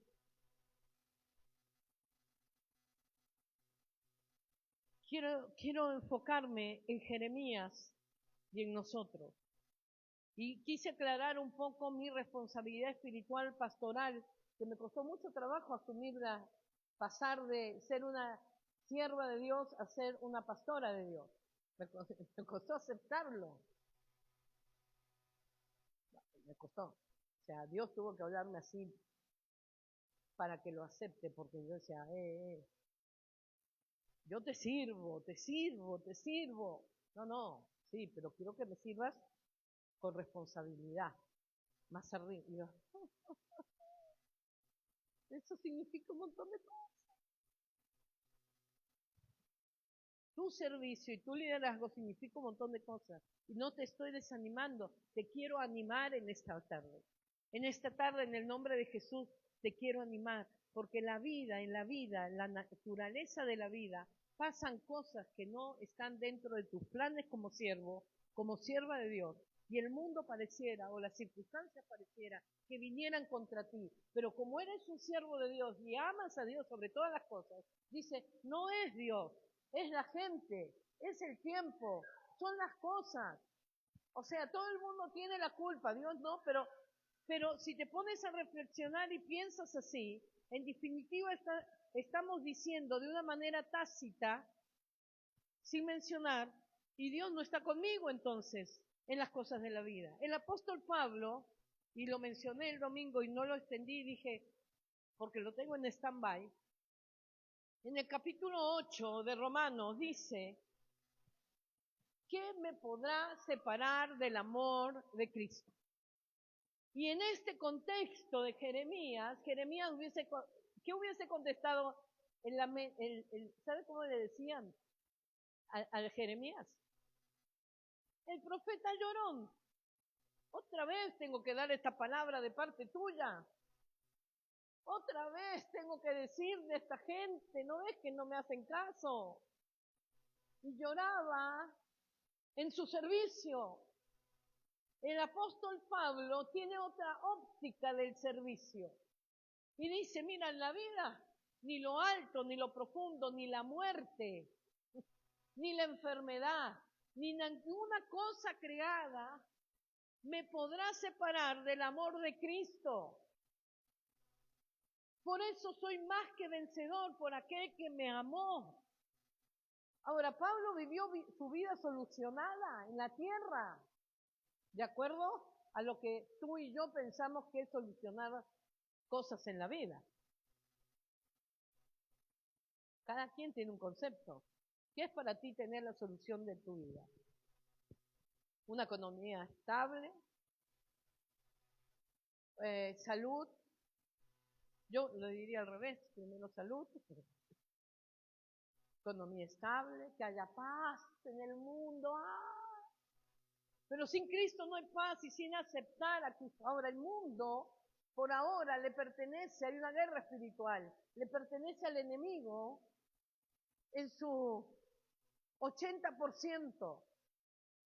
Quiero enfocarme en Jeremías y en nosotros. Y quise aclarar un poco mi responsabilidad espiritual pastoral, que me costó mucho trabajo asumirla, pasar de ser una sierva de Dios a ser una pastora de Dios. Me costó aceptarlo. Me costó. O sea, Dios tuvo que hablarme así para que lo acepte, porque yo decía, yo te sirvo, te sirvo, te sirvo. No, sí, pero quiero que me sirvas con responsabilidad, más arriba. Y yo, eso significa un montón de cosas. tu servicio y tu liderazgo significa un montón de cosas. Y no te estoy desanimando, te quiero animar en esta tarde. En esta tarde, en el nombre de Jesús, te quiero animar, porque en la naturaleza de la vida, pasan cosas que no están dentro de tus planes como siervo, como sierva de Dios. Y el mundo pareciera, o las circunstancias pareciera, que vinieran contra ti. Pero como eres un siervo de Dios y amas a Dios sobre todas las cosas, dice, no es Dios, es la gente, es el tiempo, son las cosas. O sea, todo el mundo tiene la culpa, Dios no, pero si te pones a reflexionar y piensas así, en definitiva estamos diciendo de una manera tácita, sin mencionar, y Dios no está conmigo entonces en las cosas de la vida. El apóstol Pablo, y lo mencioné el domingo y no lo extendí, dije, porque lo tengo en stand-by, en el capítulo 8 de Romanos dice, ¿qué me podrá separar del amor de Cristo? Y en este contexto de Jeremías ¿qué hubiese contestado? ¿Sabe cómo le decían al Jeremías? El profeta llorón. Otra vez tengo que dar esta palabra de parte tuya. Otra vez tengo que decir de esta gente, ¿no ves que no me hacen caso? Y lloraba en su servicio. El apóstol Pablo tiene otra óptica del servicio. Y dice, mira, en la vida, ni lo alto, ni lo profundo, ni la muerte, ni la enfermedad, ni ninguna cosa creada me podrá separar del amor de Cristo. Por eso soy más que vencedor por aquel que me amó. Ahora, Pablo vivió su vida solucionada en la tierra, de acuerdo a lo que tú y yo pensamos que es solucionar cosas en la vida. Cada quien tiene un concepto. ¿Qué es para ti tener la solución de tu vida? Una economía estable, salud. Yo lo diría al revés, primero salud, economía estable, que haya paz en el mundo. ¡Ah! Pero sin Cristo no hay paz y sin aceptar a Cristo. Ahora el mundo, por ahora, le pertenece, hay una guerra espiritual, le pertenece al enemigo en su 80%.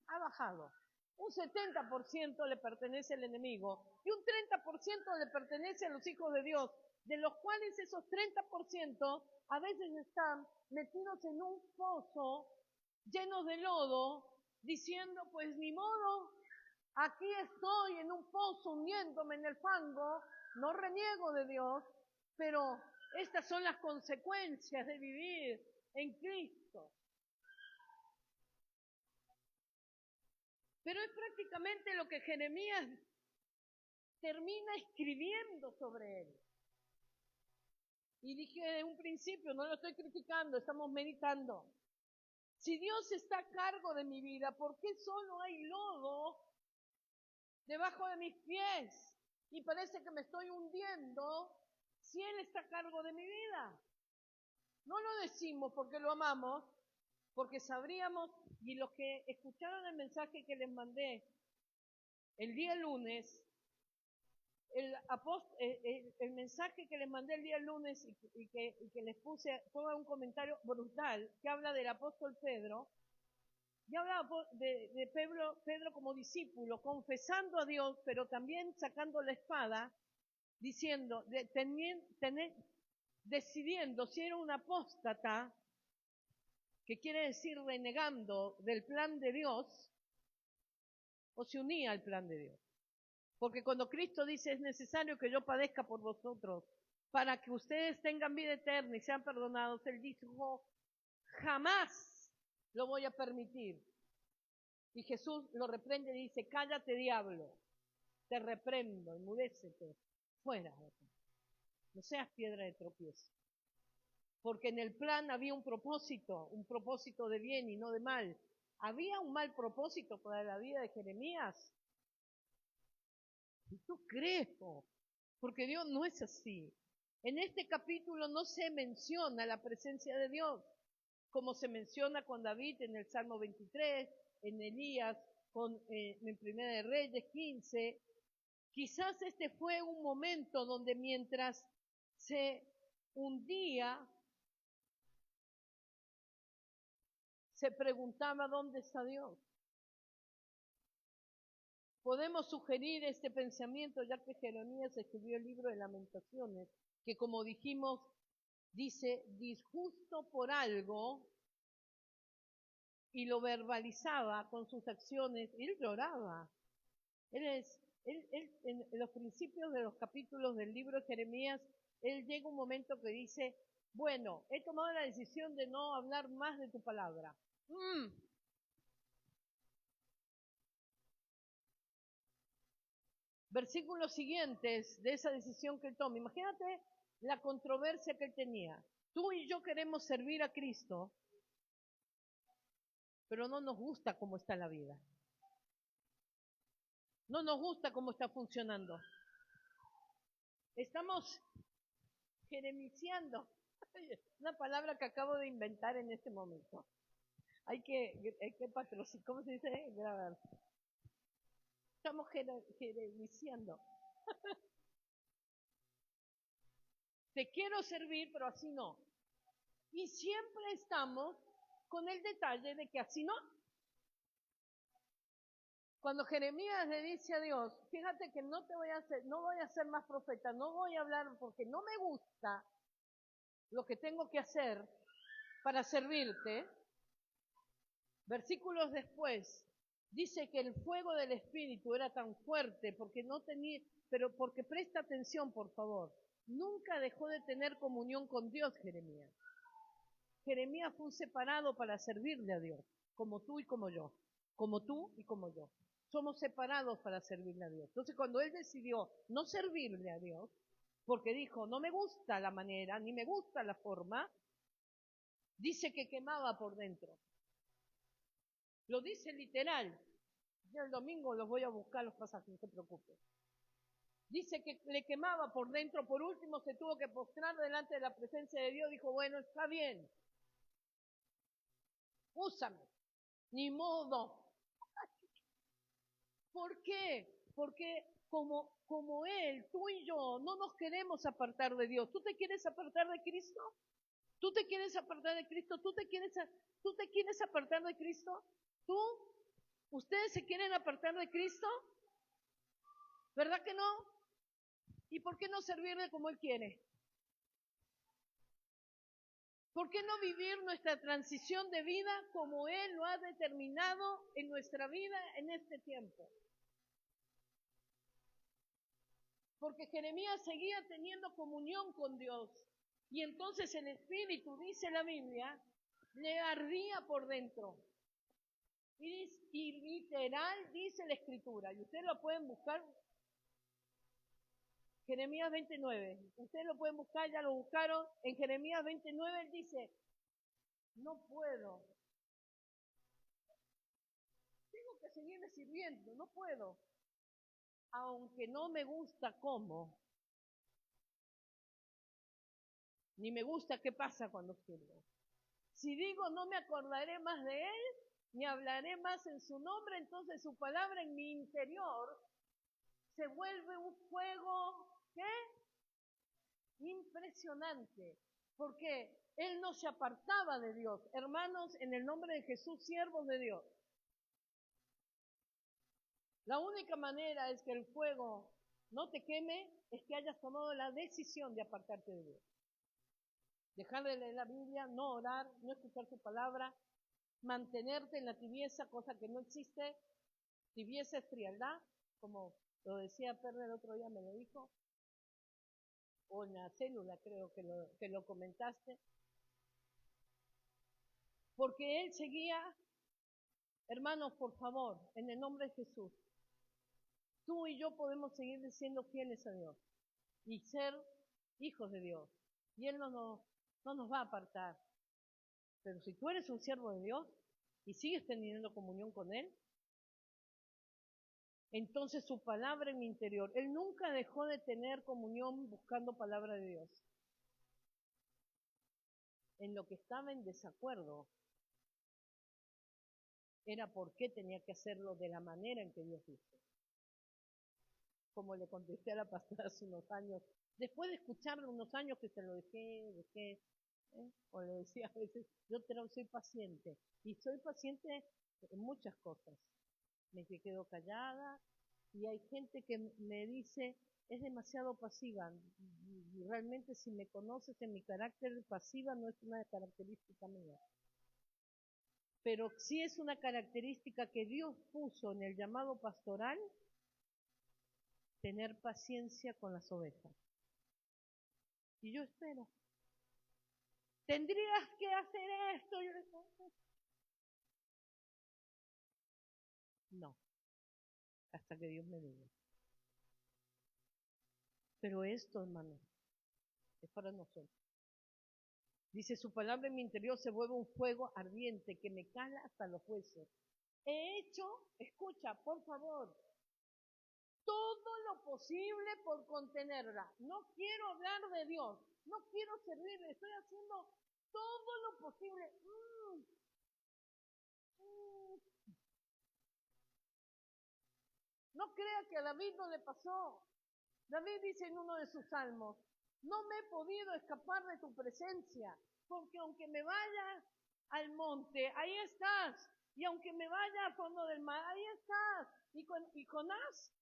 Ha bajado. Un 70% le pertenece al enemigo y un 30% le pertenece a los hijos de Dios, de los cuales esos 30% a veces están metidos en un pozo llenos de lodo, diciendo, pues ni modo, aquí estoy en un pozo hundiéndome en el fango, no reniego de Dios, pero estas son las consecuencias de vivir en Cristo. Pero es prácticamente lo que Jeremías termina escribiendo sobre él. Y dije de un principio, no lo estoy criticando, estamos meditando. Si Dios está a cargo de mi vida, ¿por qué solo hay lodo debajo de mis pies? Y parece que me estoy hundiendo si Él está a cargo de mi vida. No lo decimos porque lo amamos, porque sabríamos, y los que escucharon el mensaje que les mandé el día lunes, el mensaje que les mandé el día lunes y que les puse fue un comentario brutal que habla del apóstol Pedro, y habla de Pedro como discípulo, confesando a Dios, pero también sacando la espada, diciendo, decidiendo si era un apóstata, que quiere decir renegando del plan de Dios, o se unía al plan de Dios. Porque cuando Cristo dice es necesario que yo padezca por vosotros para que ustedes tengan vida eterna y sean perdonados, Él dijo, jamás lo voy a permitir. Y Jesús lo reprende y dice, cállate diablo, te reprendo, enmudécete, fuera. No seas piedra de tropiezo. Porque en el plan había un propósito de bien y no de mal. ¿Había un mal propósito para la vida de Jeremías? ¿Y tú crees? Porque Dios no es así. En este capítulo no se menciona la presencia de Dios. como se menciona con David en el Salmo 23, en Elías, en Primera de Reyes 15. Quizás este fue un momento donde mientras se hundía, se preguntaba dónde está Dios. Podemos sugerir este pensamiento ya que Jeremías escribió el libro de Lamentaciones, que como dijimos, dice disgusto por algo, y lo verbalizaba con sus acciones. Él lloraba. Él en los principios de los capítulos del libro de Jeremías, él llega un momento que dice, bueno, he tomado la decisión de no hablar más de tu palabra. Versículos siguientes de esa decisión que él toma. Imagínate la controversia que él tenía. Tú y yo queremos servir a Cristo, pero no nos gusta cómo está la vida. No nos gusta cómo está funcionando. Estamos jeremiciando. Una palabra que acabo de inventar en este momento. Hay que patrocinar. ¿Cómo se dice? Grabar. Estamos jeremiciando. Te quiero servir, pero así no. Y siempre estamos con el detalle de que así no. Cuando Jeremías le dice a Dios, fíjate que no voy a ser más profeta, no voy a hablar porque no me gusta lo que tengo que hacer para servirte. Versículos después, dice que el fuego del Espíritu era tan fuerte porque no tenía, pero porque presta atención, por favor, nunca dejó de tener comunión con Dios, Jeremías. Jeremías fue separado para servirle a Dios, como tú y como yo, como tú y como yo. Somos separados para servirle a Dios. Entonces, cuando él decidió no servirle a Dios, porque dijo, no me gusta la manera, ni me gusta la forma, dice que quemaba por dentro. Lo dice literal. Yo el domingo los voy a buscar los pasajes, no se preocupe. Dice que le quemaba por dentro, por último se tuvo que postrar delante de la presencia de Dios, dijo, bueno, está bien, úsame, ni modo. ¿Por qué? Porque como Él, tú y yo, no nos queremos apartar de Dios. ¿Tú te quieres apartar de Cristo? ¿Tú te quieres apartar de Cristo? ¿Tú te quieres apartar de Cristo? ¿Tú? ¿Ustedes se quieren apartar de Cristo? ¿Verdad que no? ¿Y por qué no servirle como Él quiere? ¿Por qué no vivir nuestra transición de vida como Él lo ha determinado en nuestra vida en este tiempo? Porque Jeremías seguía teniendo comunión con Dios. Y entonces el Espíritu, dice la Biblia, le ardía por dentro. Y literal dice la Escritura, y ustedes lo pueden buscar, Jeremías 29. Ustedes lo pueden buscar, ya lo buscaron. En Jeremías 29 él dice, no puedo. Tengo que seguirle sirviendo, no puedo. Aunque no me gusta cómo, ni me gusta qué pasa cuando sirvo. Si digo no me acordaré más de Él, ni hablaré más en su nombre, entonces su palabra en mi interior se vuelve un fuego, ¿qué? Impresionante, porque Él no se apartaba de Dios. Hermanos, en el nombre de Jesús, siervos de Dios. La única manera es que el fuego no te queme, es que hayas tomado la decisión de apartarte de Dios. Dejar de leer la Biblia, no orar, no escuchar su palabra, mantenerte en la tibieza, cosa que no existe. Tibieza es frialdad, como lo decía Perla el otro día, me lo dijo, o en la célula creo que lo comentaste. Porque él seguía, hermanos, por favor, en el nombre de Jesús, tú y yo podemos seguir siendo fieles a Dios y ser hijos de Dios. Y Él no nos va a apartar. Pero si tú eres un siervo de Dios y sigues teniendo comunión con Él, entonces su palabra en mi interior, Él nunca dejó de tener comunión buscando palabra de Dios. en lo que estaba en desacuerdo era por qué tenía que hacerlo de la manera en que Dios dice. Como le contesté a la pastora hace unos años, después de escucharlo unos años que se lo dejé, o le decía a veces, yo soy paciente, y soy paciente en muchas cosas. Me quedo callada, y hay gente que me dice, es demasiado pasiva, y realmente si me conoces en mi carácter, pasiva no es una característica mía. Pero sí es una característica que Dios puso en el llamado pastoral, tener paciencia con las ovejas. Y yo espero. Tendrías que hacer esto. No, hasta que Dios me diga. Pero esto, hermano, es para nosotros. Dice, su palabra en mi interior se vuelve un fuego ardiente que me cala hasta los huesos. He hecho, escucha, por favor, todo lo posible por contenerla. No quiero hablar de Dios, no quiero servirle, estoy haciendo todo lo posible. No crea que a David no le pasó. David dice en uno de sus salmos, no me he podido escapar de tu presencia, porque aunque me vaya al monte, ahí estás, y aunque me vaya al fondo del mar, ahí estás, y Jonás,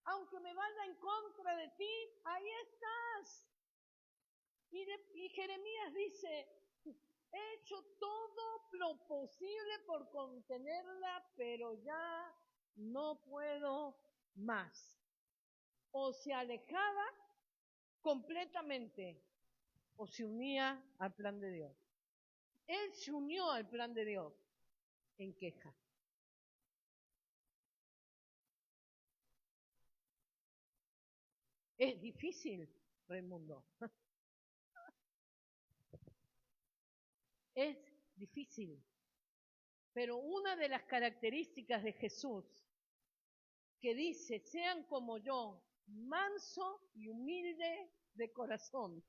aunque me vaya en contra de ti, ahí estás. Y Jeremías dice, he hecho todo lo posible por contenerla, pero ya no puedo más. O se alejaba completamente o se unía al plan de Dios. Él se unió al plan de Dios en queja. Es difícil, Raimundo. Es difícil. Pero una de las características de Jesús que dice, sean como yo, manso y humilde de corazón,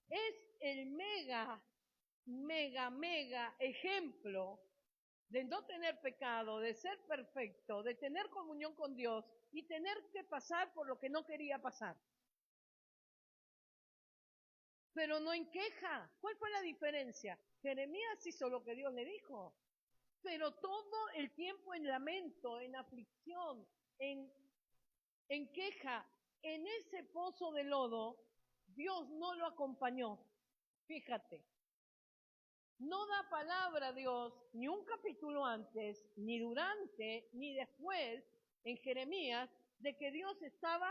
es el mega ejemplo de no tener pecado, de ser perfecto, de tener comunión con Dios y tener que pasar por lo que no quería pasar. Pero no en queja. ¿Cuál fue la diferencia? Jeremías hizo lo que Dios le dijo, pero todo el tiempo en lamento, en aflicción, en queja, en ese pozo de lodo, Dios no lo acompañó. Fíjate, no da palabra a Dios ni un capítulo antes, ni durante, ni después en Jeremías de que Dios estaba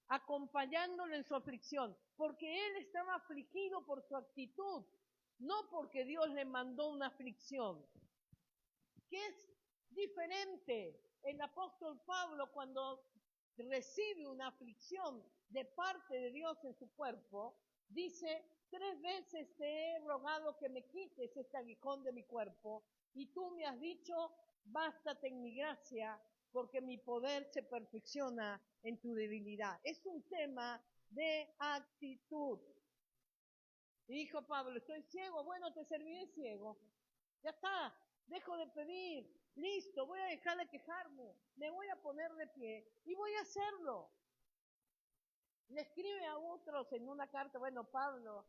acompañándolo en su aflicción, porque él estaba afligido por su actitud, no porque Dios le mandó una aflicción. ¿Qué es diferente el apóstol Pablo cuando recibe una aflicción de parte de Dios en su cuerpo? Dice, 3 veces te he rogado que me quites este aguijón de mi cuerpo y tú me has dicho, bástate en mi gracia porque mi poder se perfecciona en tu debilidad. Es un tema de actitud. Y dijo Pablo, estoy ciego, bueno, te serviré ciego. Ya está, dejo de pedir, listo, voy a dejar de quejarme, me voy a poner de pie y voy a hacerlo. Le escribe a otros en una carta, bueno, Pablo,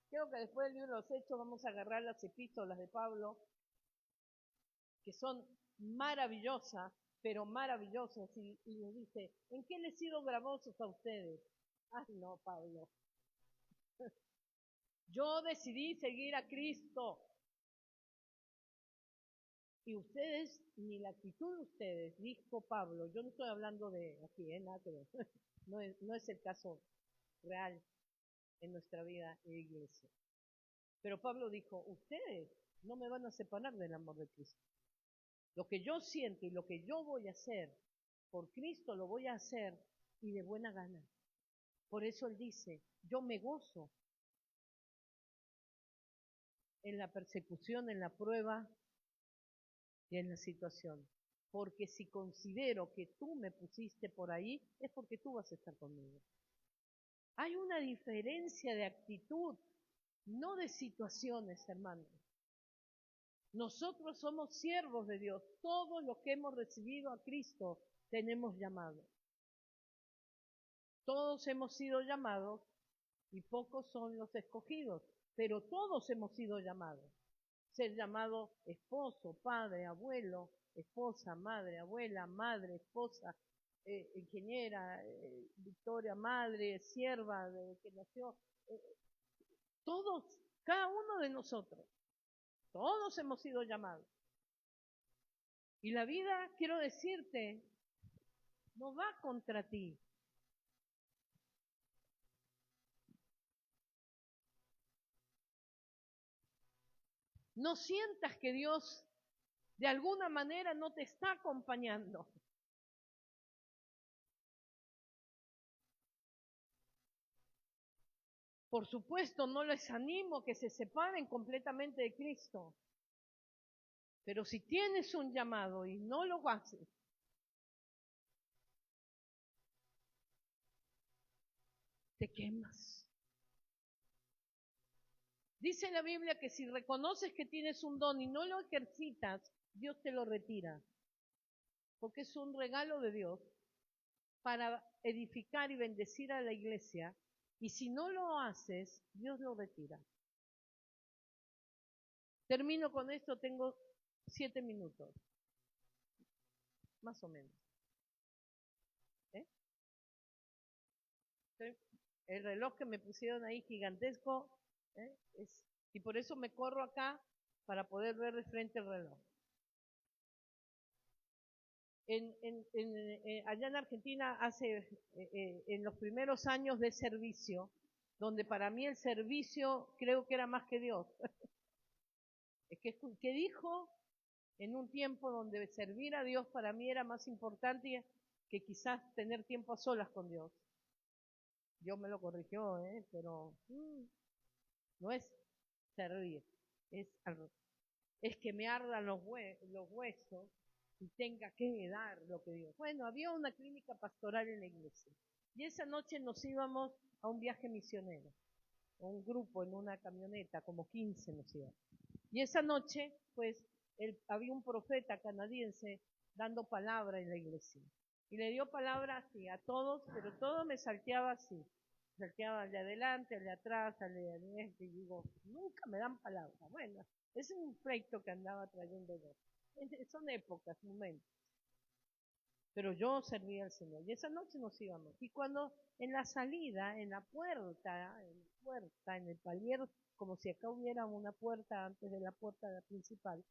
creo que después del libro de los Hechos vamos a agarrar las epístolas de Pablo, que son maravillosas, pero maravillosas, y les dice, ¿en qué les he sido gravosos a ustedes? Ay, no, Pablo. Yo decidí seguir a Cristo. Y ustedes, ni la actitud de ustedes, dijo Pablo, yo no estoy hablando de aquí, nada que ver. No es el caso real en nuestra vida de iglesia. Pero Pablo dijo, ustedes no me van a separar del amor de Cristo. Lo que yo siento y lo que yo voy a hacer por Cristo lo voy a hacer y de buena gana. Por eso él dice, yo me gozo en la persecución, en la prueba y en la situación. Porque si considero que tú me pusiste por ahí, es porque tú vas a estar conmigo. Hay una diferencia de actitud no de situaciones, hermanos. Nosotros somos siervos de Dios. Todos los que hemos recibido a Cristo tenemos llamado. Todos hemos sido llamados y pocos son los escogidos, pero todos hemos sido llamados. Ser llamado esposo, padre, abuelo, esposa, madre, abuela, madre, esposa, ingeniera, Victoria, madre, sierva de que nació. Todos, cada uno de nosotros, todos hemos sido llamados. Y la vida, quiero decirte, no va contra ti. No sientas que Dios de alguna manera no te está acompañando. Por supuesto, no les animo que se separen completamente de Cristo. Pero si tienes un llamado y no lo haces, te quemas. Dice la Biblia que si reconoces que tienes un don y no lo ejercitas, Dios te lo retira. Porque es un regalo de Dios para edificar y bendecir a la iglesia. Y si no lo haces, Dios lo retira. Termino con esto, tengo 7 minutos. Más o menos. ¿Eh? El reloj que me pusieron ahí gigantesco, y por eso me corro acá para poder ver de frente el reloj. Allá en Argentina, en los primeros años de servicio, donde para mí el servicio creo que era más que Dios, es que dijo en un tiempo donde servir a Dios para mí era más importante que quizás tener tiempo a solas con Dios. Dios me lo corrigió, pero no es servir, es que me ardan los huesos y tenga que dar lo que Dios. Bueno, había una clínica pastoral en la iglesia y esa noche nos íbamos a un viaje misionero, un grupo en una camioneta, como 15 nos íbamos. Y esa noche, pues, había un profeta canadiense dando palabra en la iglesia. Y le dio palabra así a todos, pero todo me salteaba así. Salteaba al de adelante, al de atrás, al de este, y digo, nunca me dan palabra. Bueno, es un pleito que andaba trayendo yo. Son épocas, momentos. Pero yo servía al Señor. Y esa noche nos íbamos. Y cuando en la salida, en la puerta, en el palier, como si acá hubiera una puerta antes de la puerta principal,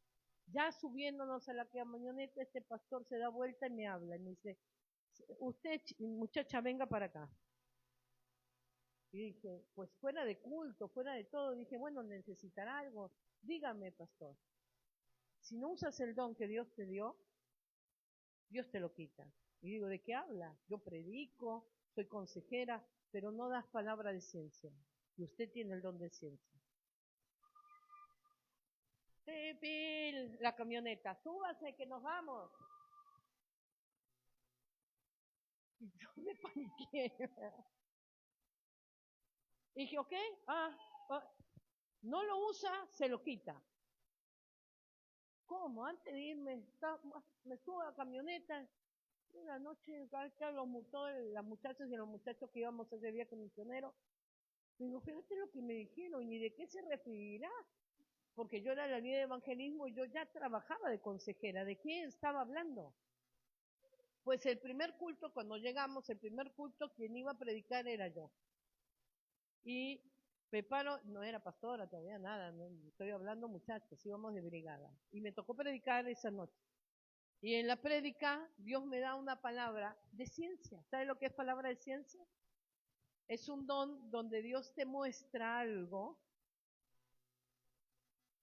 ya subiéndonos a la camioneta, este pastor se da vuelta y me habla y me dice, usted, muchacha, venga para acá. Y dije, pues fuera de culto, fuera de todo, dije, bueno, necesitará algo. Dígame, pastor, si no usas el don que Dios te dio, Dios te lo quita. Y digo, ¿de qué habla? Yo predico, soy consejera, pero no das palabra de ciencia. Y usted tiene el don de ciencia. Pil, la camioneta, súbase que nos vamos. Y yo me paniqué. Y dije, ok, no lo usa, se lo quita. ¿Cómo? Antes de irme, me subo a la camioneta. Una noche, todas las muchachas y los muchachos que íbamos ese viaje misionero, digo, fíjate lo que me dijeron, y de qué se referirá. Porque yo era la líder de evangelismo y yo ya trabajaba de consejera. ¿De qué estaba hablando? Pues el primer culto, cuando llegamos, el primer culto, quien iba a predicar era yo. Y me paro, no era pastora todavía, nada, no, estoy hablando muchachos, íbamos de brigada. Y me tocó predicar esa noche. Y en la prédica, Dios me da una palabra de ciencia. ¿Sabe lo que es palabra de ciencia? Es un don donde Dios te muestra algo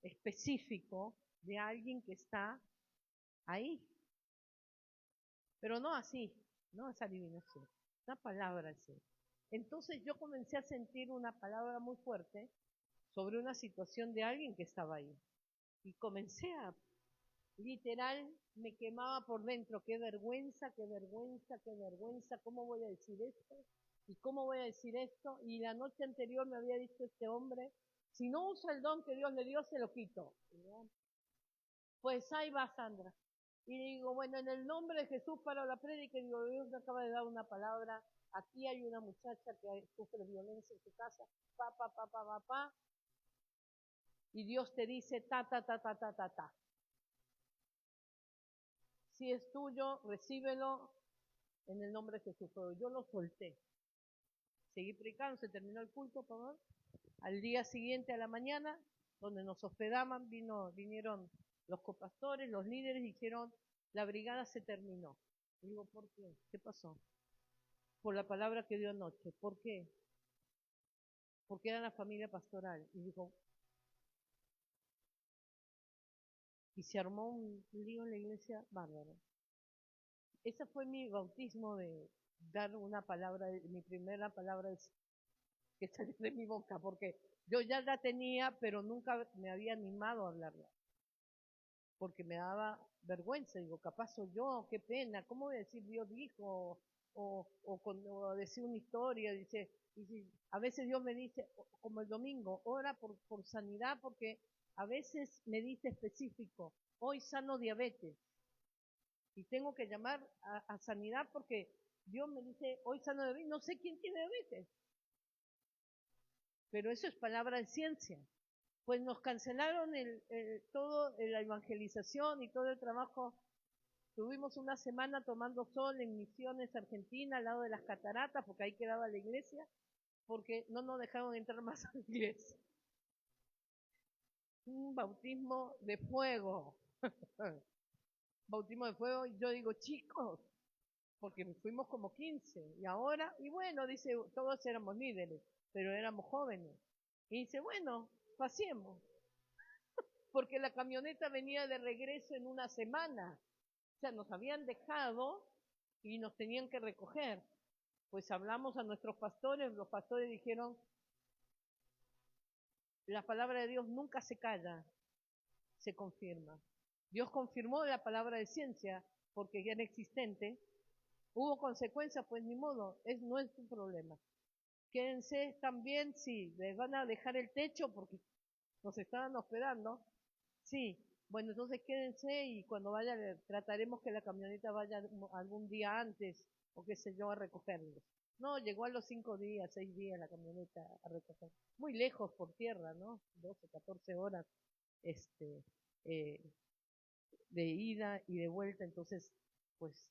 específico de alguien que está ahí. Pero no así, no es adivinación, una palabra así. Entonces yo comencé a sentir una palabra muy fuerte sobre una situación de alguien que estaba ahí. Y comencé a, literal, me quemaba por dentro, qué vergüenza, qué vergüenza, qué vergüenza, ¿cómo voy a decir esto? ¿Y cómo voy a decir esto? Y la noche anterior me había dicho este hombre Si no usa el don que Dios le dio, se lo quito. Pues ahí va Sandra. Y digo, bueno, en el nombre de Jesús para la prédica, y digo, Dios me acaba de dar una palabra. Aquí hay una muchacha que sufre violencia en su casa, pa. Y Dios te dice, ta. Si es tuyo, recíbelo en el nombre de Jesús. Pero yo lo solté. Seguí predicando, se terminó el culto, por favor. Al día siguiente, a la mañana, donde nos hospedaban, vinieron los copastores, los líderes, dijeron, la brigada se terminó. Y digo, ¿por qué? ¿Qué pasó? Por la palabra que dio anoche. ¿Por qué? Porque era la familia pastoral. Y dijo, y se armó un lío en la iglesia bárbaro. Ese fue mi bautismo de dar una palabra, mi primera palabra que salió de mi boca, porque yo ya la tenía, pero nunca me había animado a hablarla, porque me daba vergüenza. Digo, capaz soy yo, qué pena, ¿cómo voy a decir Dios dijo? O decir una historia, a veces Dios me dice, como el domingo, ora por sanidad, porque a veces me dice específico, hoy sano diabetes, y tengo que llamar a sanidad porque Dios me dice, hoy sano diabetes, no sé quién tiene diabetes, pero eso es palabra de ciencia. Pues nos cancelaron todo la evangelización y todo el trabajo. Tuvimos una semana tomando sol en Misiones, Argentina, al lado de las cataratas, porque ahí quedaba la iglesia, porque no nos dejaron entrar más a la iglesia. Un bautismo de fuego. Bautismo de fuego, y yo digo, chicos, porque fuimos como 15, y ahora, y bueno, dice, todos éramos líderes, pero éramos jóvenes. Y dice, bueno, pasemos, porque la camioneta venía de regreso en una semana. O sea, nos habían dejado y nos tenían que recoger. Pues hablamos a nuestros pastores, los pastores dijeron, la palabra de Dios nunca se calla, se confirma. Dios confirmó la palabra de ciencia porque ya era existente. Hubo consecuencias, pues ni modo, no es tu problema. Quédense también, sí, les van a dejar el techo porque nos estaban hospedando. Sí, bueno, entonces quédense y cuando vaya trataremos que la camioneta vaya algún día antes o qué sé yo a recogerlos. No, llegó a los 5 días, 6 días la camioneta a recoger. Muy lejos por tierra, ¿no? 12, 14 horas este, eh, de ida y de vuelta, entonces, pues,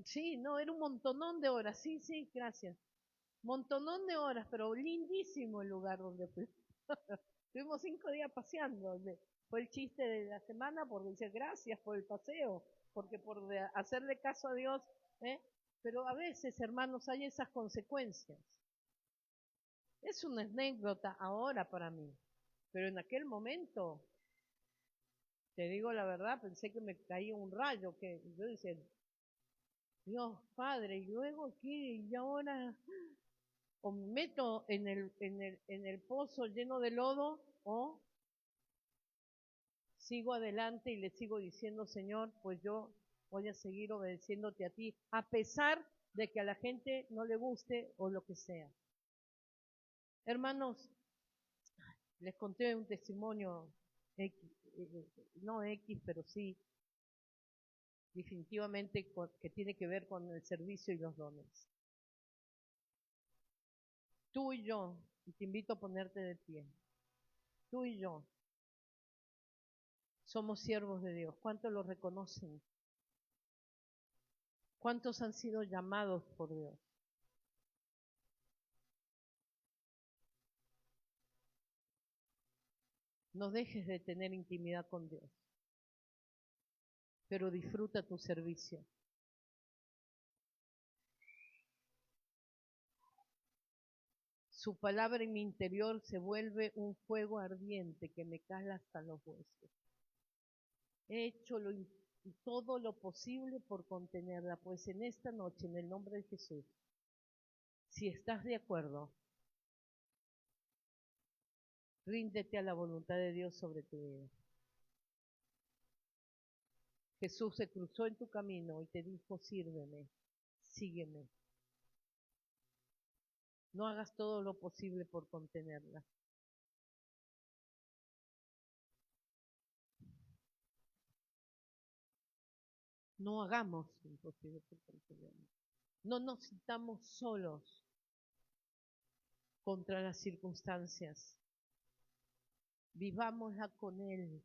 sí, no, era un montonón de horas, sí, gracias. Montonón de horas, pero lindísimo el lugar donde fui. Estuvimos 5 días paseando. Fue el chiste de la semana por decir gracias por el paseo, porque por hacerle caso a Dios, ¿eh? Pero a veces, hermanos, hay esas consecuencias. Es una anécdota ahora para mí, pero en aquel momento, te digo la verdad, pensé que me caía un rayo, que yo decía, Dios Padre, y luego qué, y ahora o me meto en el pozo lleno de lodo, o sigo adelante y le sigo diciendo, Señor, pues yo voy a seguir obedeciéndote a ti, a pesar de que a la gente no le guste o lo que sea. Hermanos, les conté un testimonio X, no X, pero sí, definitivamente que tiene que ver con el servicio y los dones. Tú y yo, y te invito a ponerte de pie, tú y yo somos siervos de Dios. ¿Cuántos lo reconocen? ¿Cuántos han sido llamados por Dios? No dejes de tener intimidad con Dios, pero disfruta tu servicio. Su palabra en mi interior se vuelve un fuego ardiente que me cala hasta los huesos. He hecho todo lo posible por contenerla, pues en esta noche, en el nombre de Jesús, si estás de acuerdo, ríndete a la voluntad de Dios sobre tu vida. Jesús se cruzó en tu camino y te dijo, sírveme, sígueme. no hagas todo lo posible por contenerla. No hagamos lo imposible por contenerla. No nos sintamos solos contra las circunstancias. Vivámosla con Él.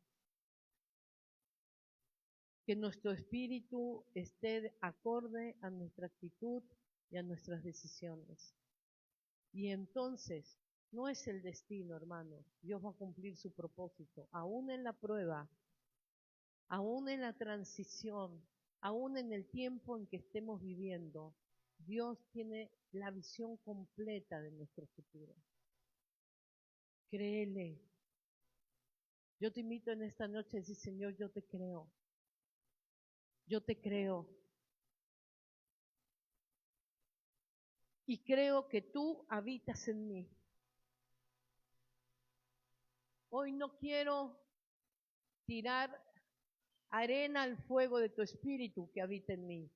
Que nuestro espíritu esté acorde a nuestra actitud y a nuestras decisiones. Y entonces, no es el destino, hermanos. Dios va a cumplir su propósito, aún en la prueba, aún en la transición, aún en el tiempo en que estemos viviendo. Dios tiene la visión completa de nuestro futuro. Créele. Yo te invito en esta noche a decir, Señor, yo te creo. Yo te creo. Y creo que tú habitas en mí. Hoy no quiero tirar arena al fuego de tu espíritu que habita en mí.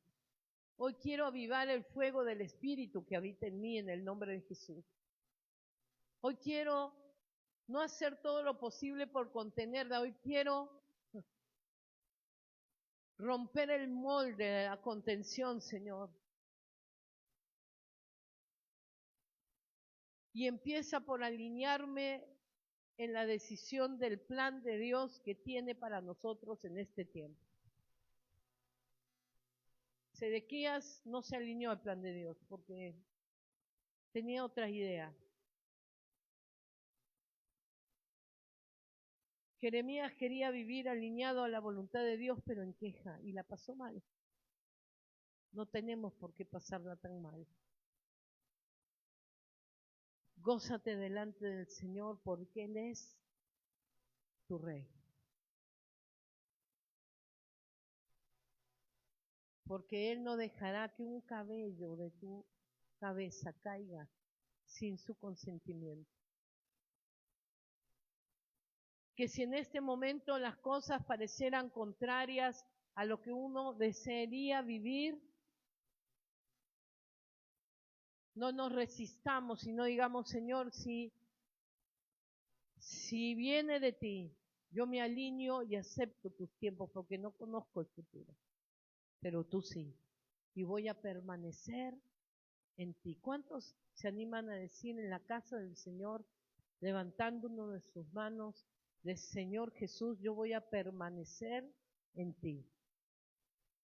Hoy quiero avivar el fuego del espíritu que habita en mí en el nombre de Jesús. Hoy quiero no hacer todo lo posible por contenerla. Hoy quiero romper el molde de la contención, Señor. Y empieza por alinearme en la decisión del plan de Dios que tiene para nosotros en este tiempo. Sedequías no se alineó al plan de Dios porque tenía otras ideas. Jeremías quería vivir alineado a la voluntad de Dios, pero en queja, y la pasó mal. No tenemos por qué pasarla tan mal. Gózate delante del Señor porque Él es tu Rey. Porque Él no dejará que un cabello de tu cabeza caiga sin su consentimiento. Que si en este momento las cosas parecieran contrarias a lo que uno desearía vivir, no nos resistamos, sino digamos, Señor, si viene de ti, yo me alineo y acepto tus tiempos porque no conozco el futuro, pero tú sí. Y voy a permanecer en ti. ¿Cuántos se animan a decir en la casa del Señor, levantando una de sus manos, del Señor Jesús, yo voy a permanecer en ti?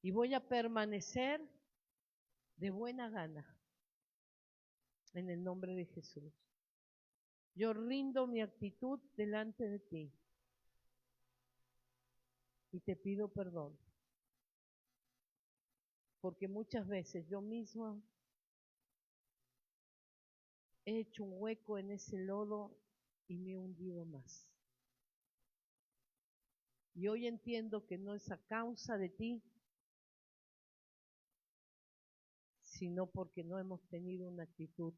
Y voy a permanecer de buena gana, en el nombre de Jesús. Yo rindo mi actitud delante de ti y te pido perdón, porque muchas veces yo misma he hecho un hueco en ese lodo y me he hundido más. Y hoy entiendo que no es a causa de ti, sino porque no hemos tenido una actitud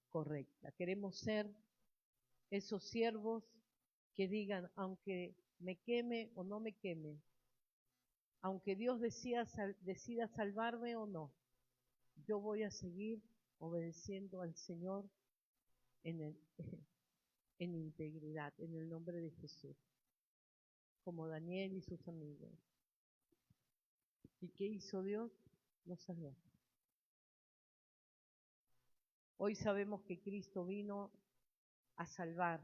correcta. Queremos ser esos siervos que digan, aunque me queme o no me queme, aunque Dios decida salvarme o no, yo voy a seguir obedeciendo al Señor en integridad, en el nombre de Jesús, como Daniel y sus amigos. ¿Y qué hizo Dios? Nos salvó. Hoy sabemos que Cristo vino a salvar,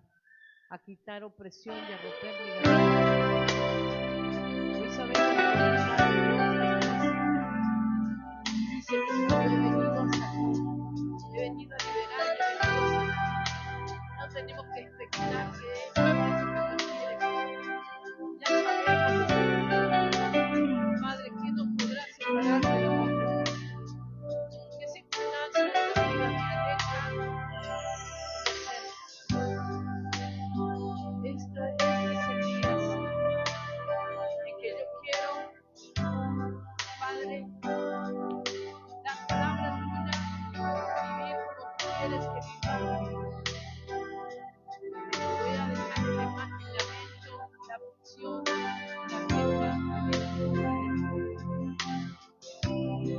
a quitar opresión y a romper ligaduras. Hoy sabemos que dice que yo he venido a salvar, he venido a liberar, he venido a sanar. No tenemos que especular que es lo que Dios quiere. Ya sabemos, Padre, que nos podrá separar de la vida. ¿Qué circunstancia de la vida me aleja? Este es el día en que yo quiero, Padre, la palabra tuya, vivir como tú quieres que vivamos. Voy a dejar el imaginamiento, la función, la queja,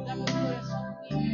dame un corazón libre.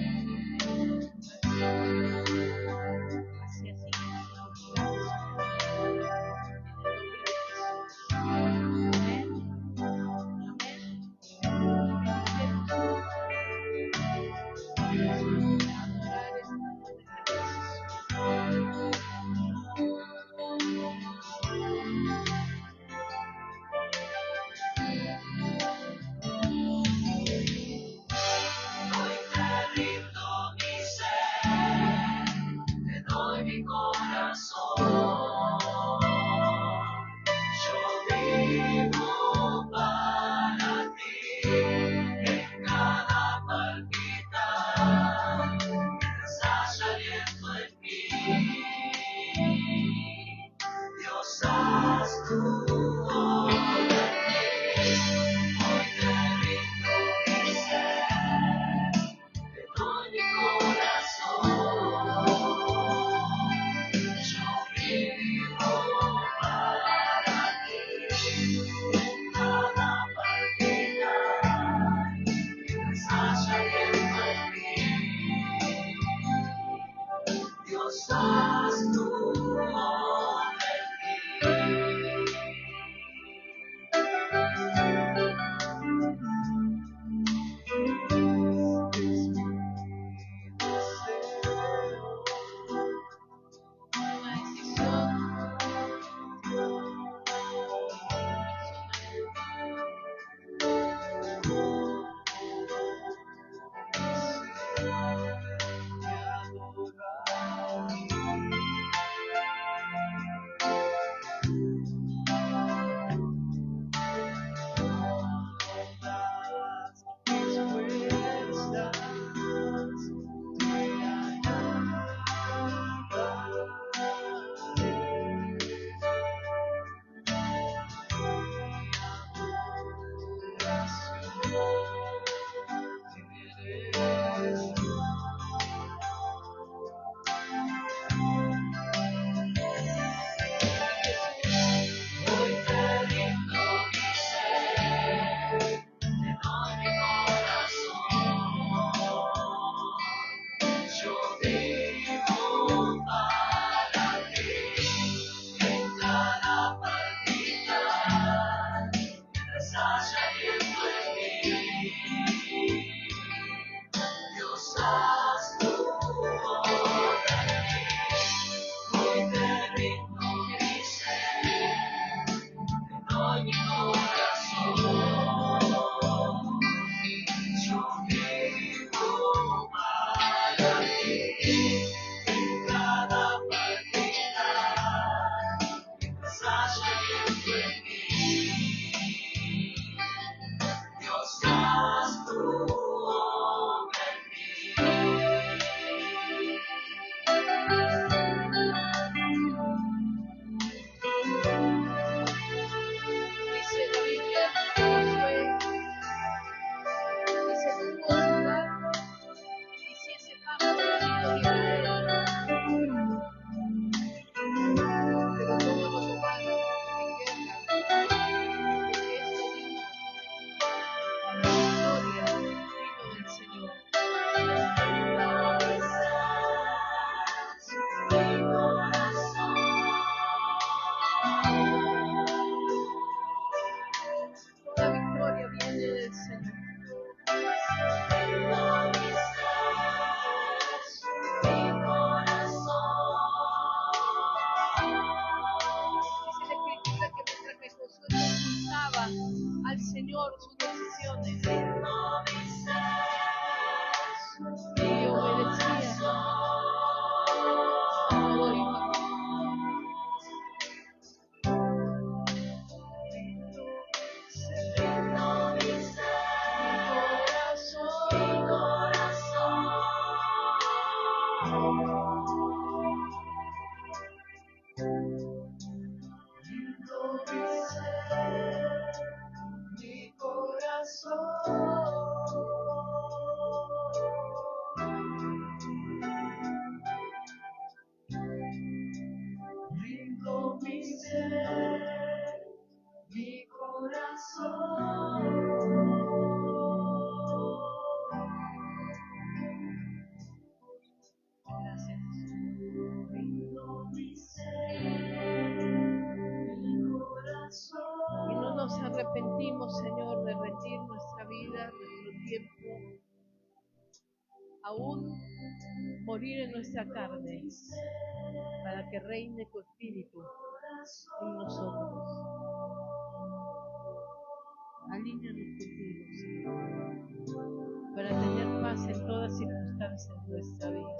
aún morir en nuestra carne, para que reine tu espíritu en nosotros. Alíñanos contigo, Señor, para tener paz en todas circunstancias de nuestra vida.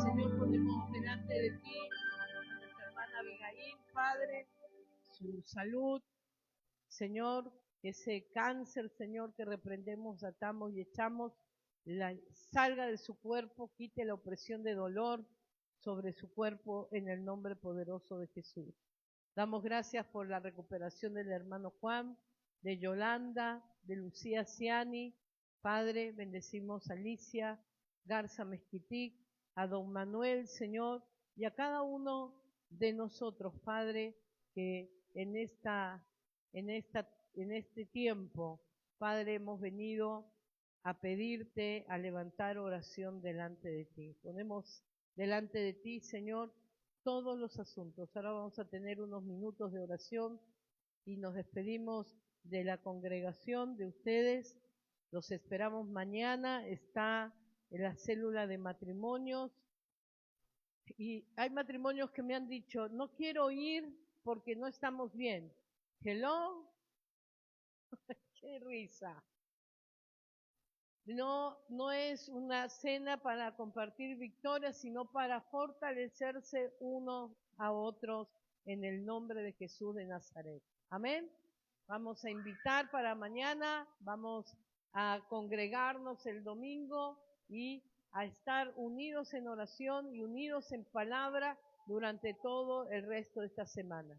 Señor, ponemos delante de ti a nuestra hermana Abigail, Padre, su salud, Señor, ese cáncer, Señor, que reprendemos, atamos y echamos, salga de su cuerpo, quite la opresión de dolor sobre su cuerpo en el nombre poderoso de Jesús. Damos gracias por la recuperación del hermano Juan, de Yolanda, de Lucía Ciani. Padre, bendecimos a Alicia Garza Mezquitic, a don Manuel, Señor, y a cada uno de nosotros, Padre, que en este tiempo, Padre, hemos venido a pedirte, a levantar oración delante de ti. Ponemos delante de ti, Señor, todos los asuntos. Ahora vamos a tener unos minutos de oración y nos despedimos de la congregación, de ustedes. Los esperamos mañana. Está en la célula de matrimonios. Y hay matrimonios que me han dicho, no quiero ir porque no estamos bien. Hello. Qué risa. No es una cena para compartir victorias, sino para fortalecerse unos a otros en el nombre de Jesús de Nazaret. Amén. Vamos a invitar para mañana, vamos a congregarnos el domingo y a estar unidos en oración y unidos en palabra durante todo el resto de esta semana.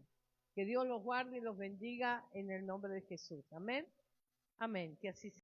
Que Dios los guarde y los bendiga en el nombre de Jesús. Amén. Amén. Que así sea.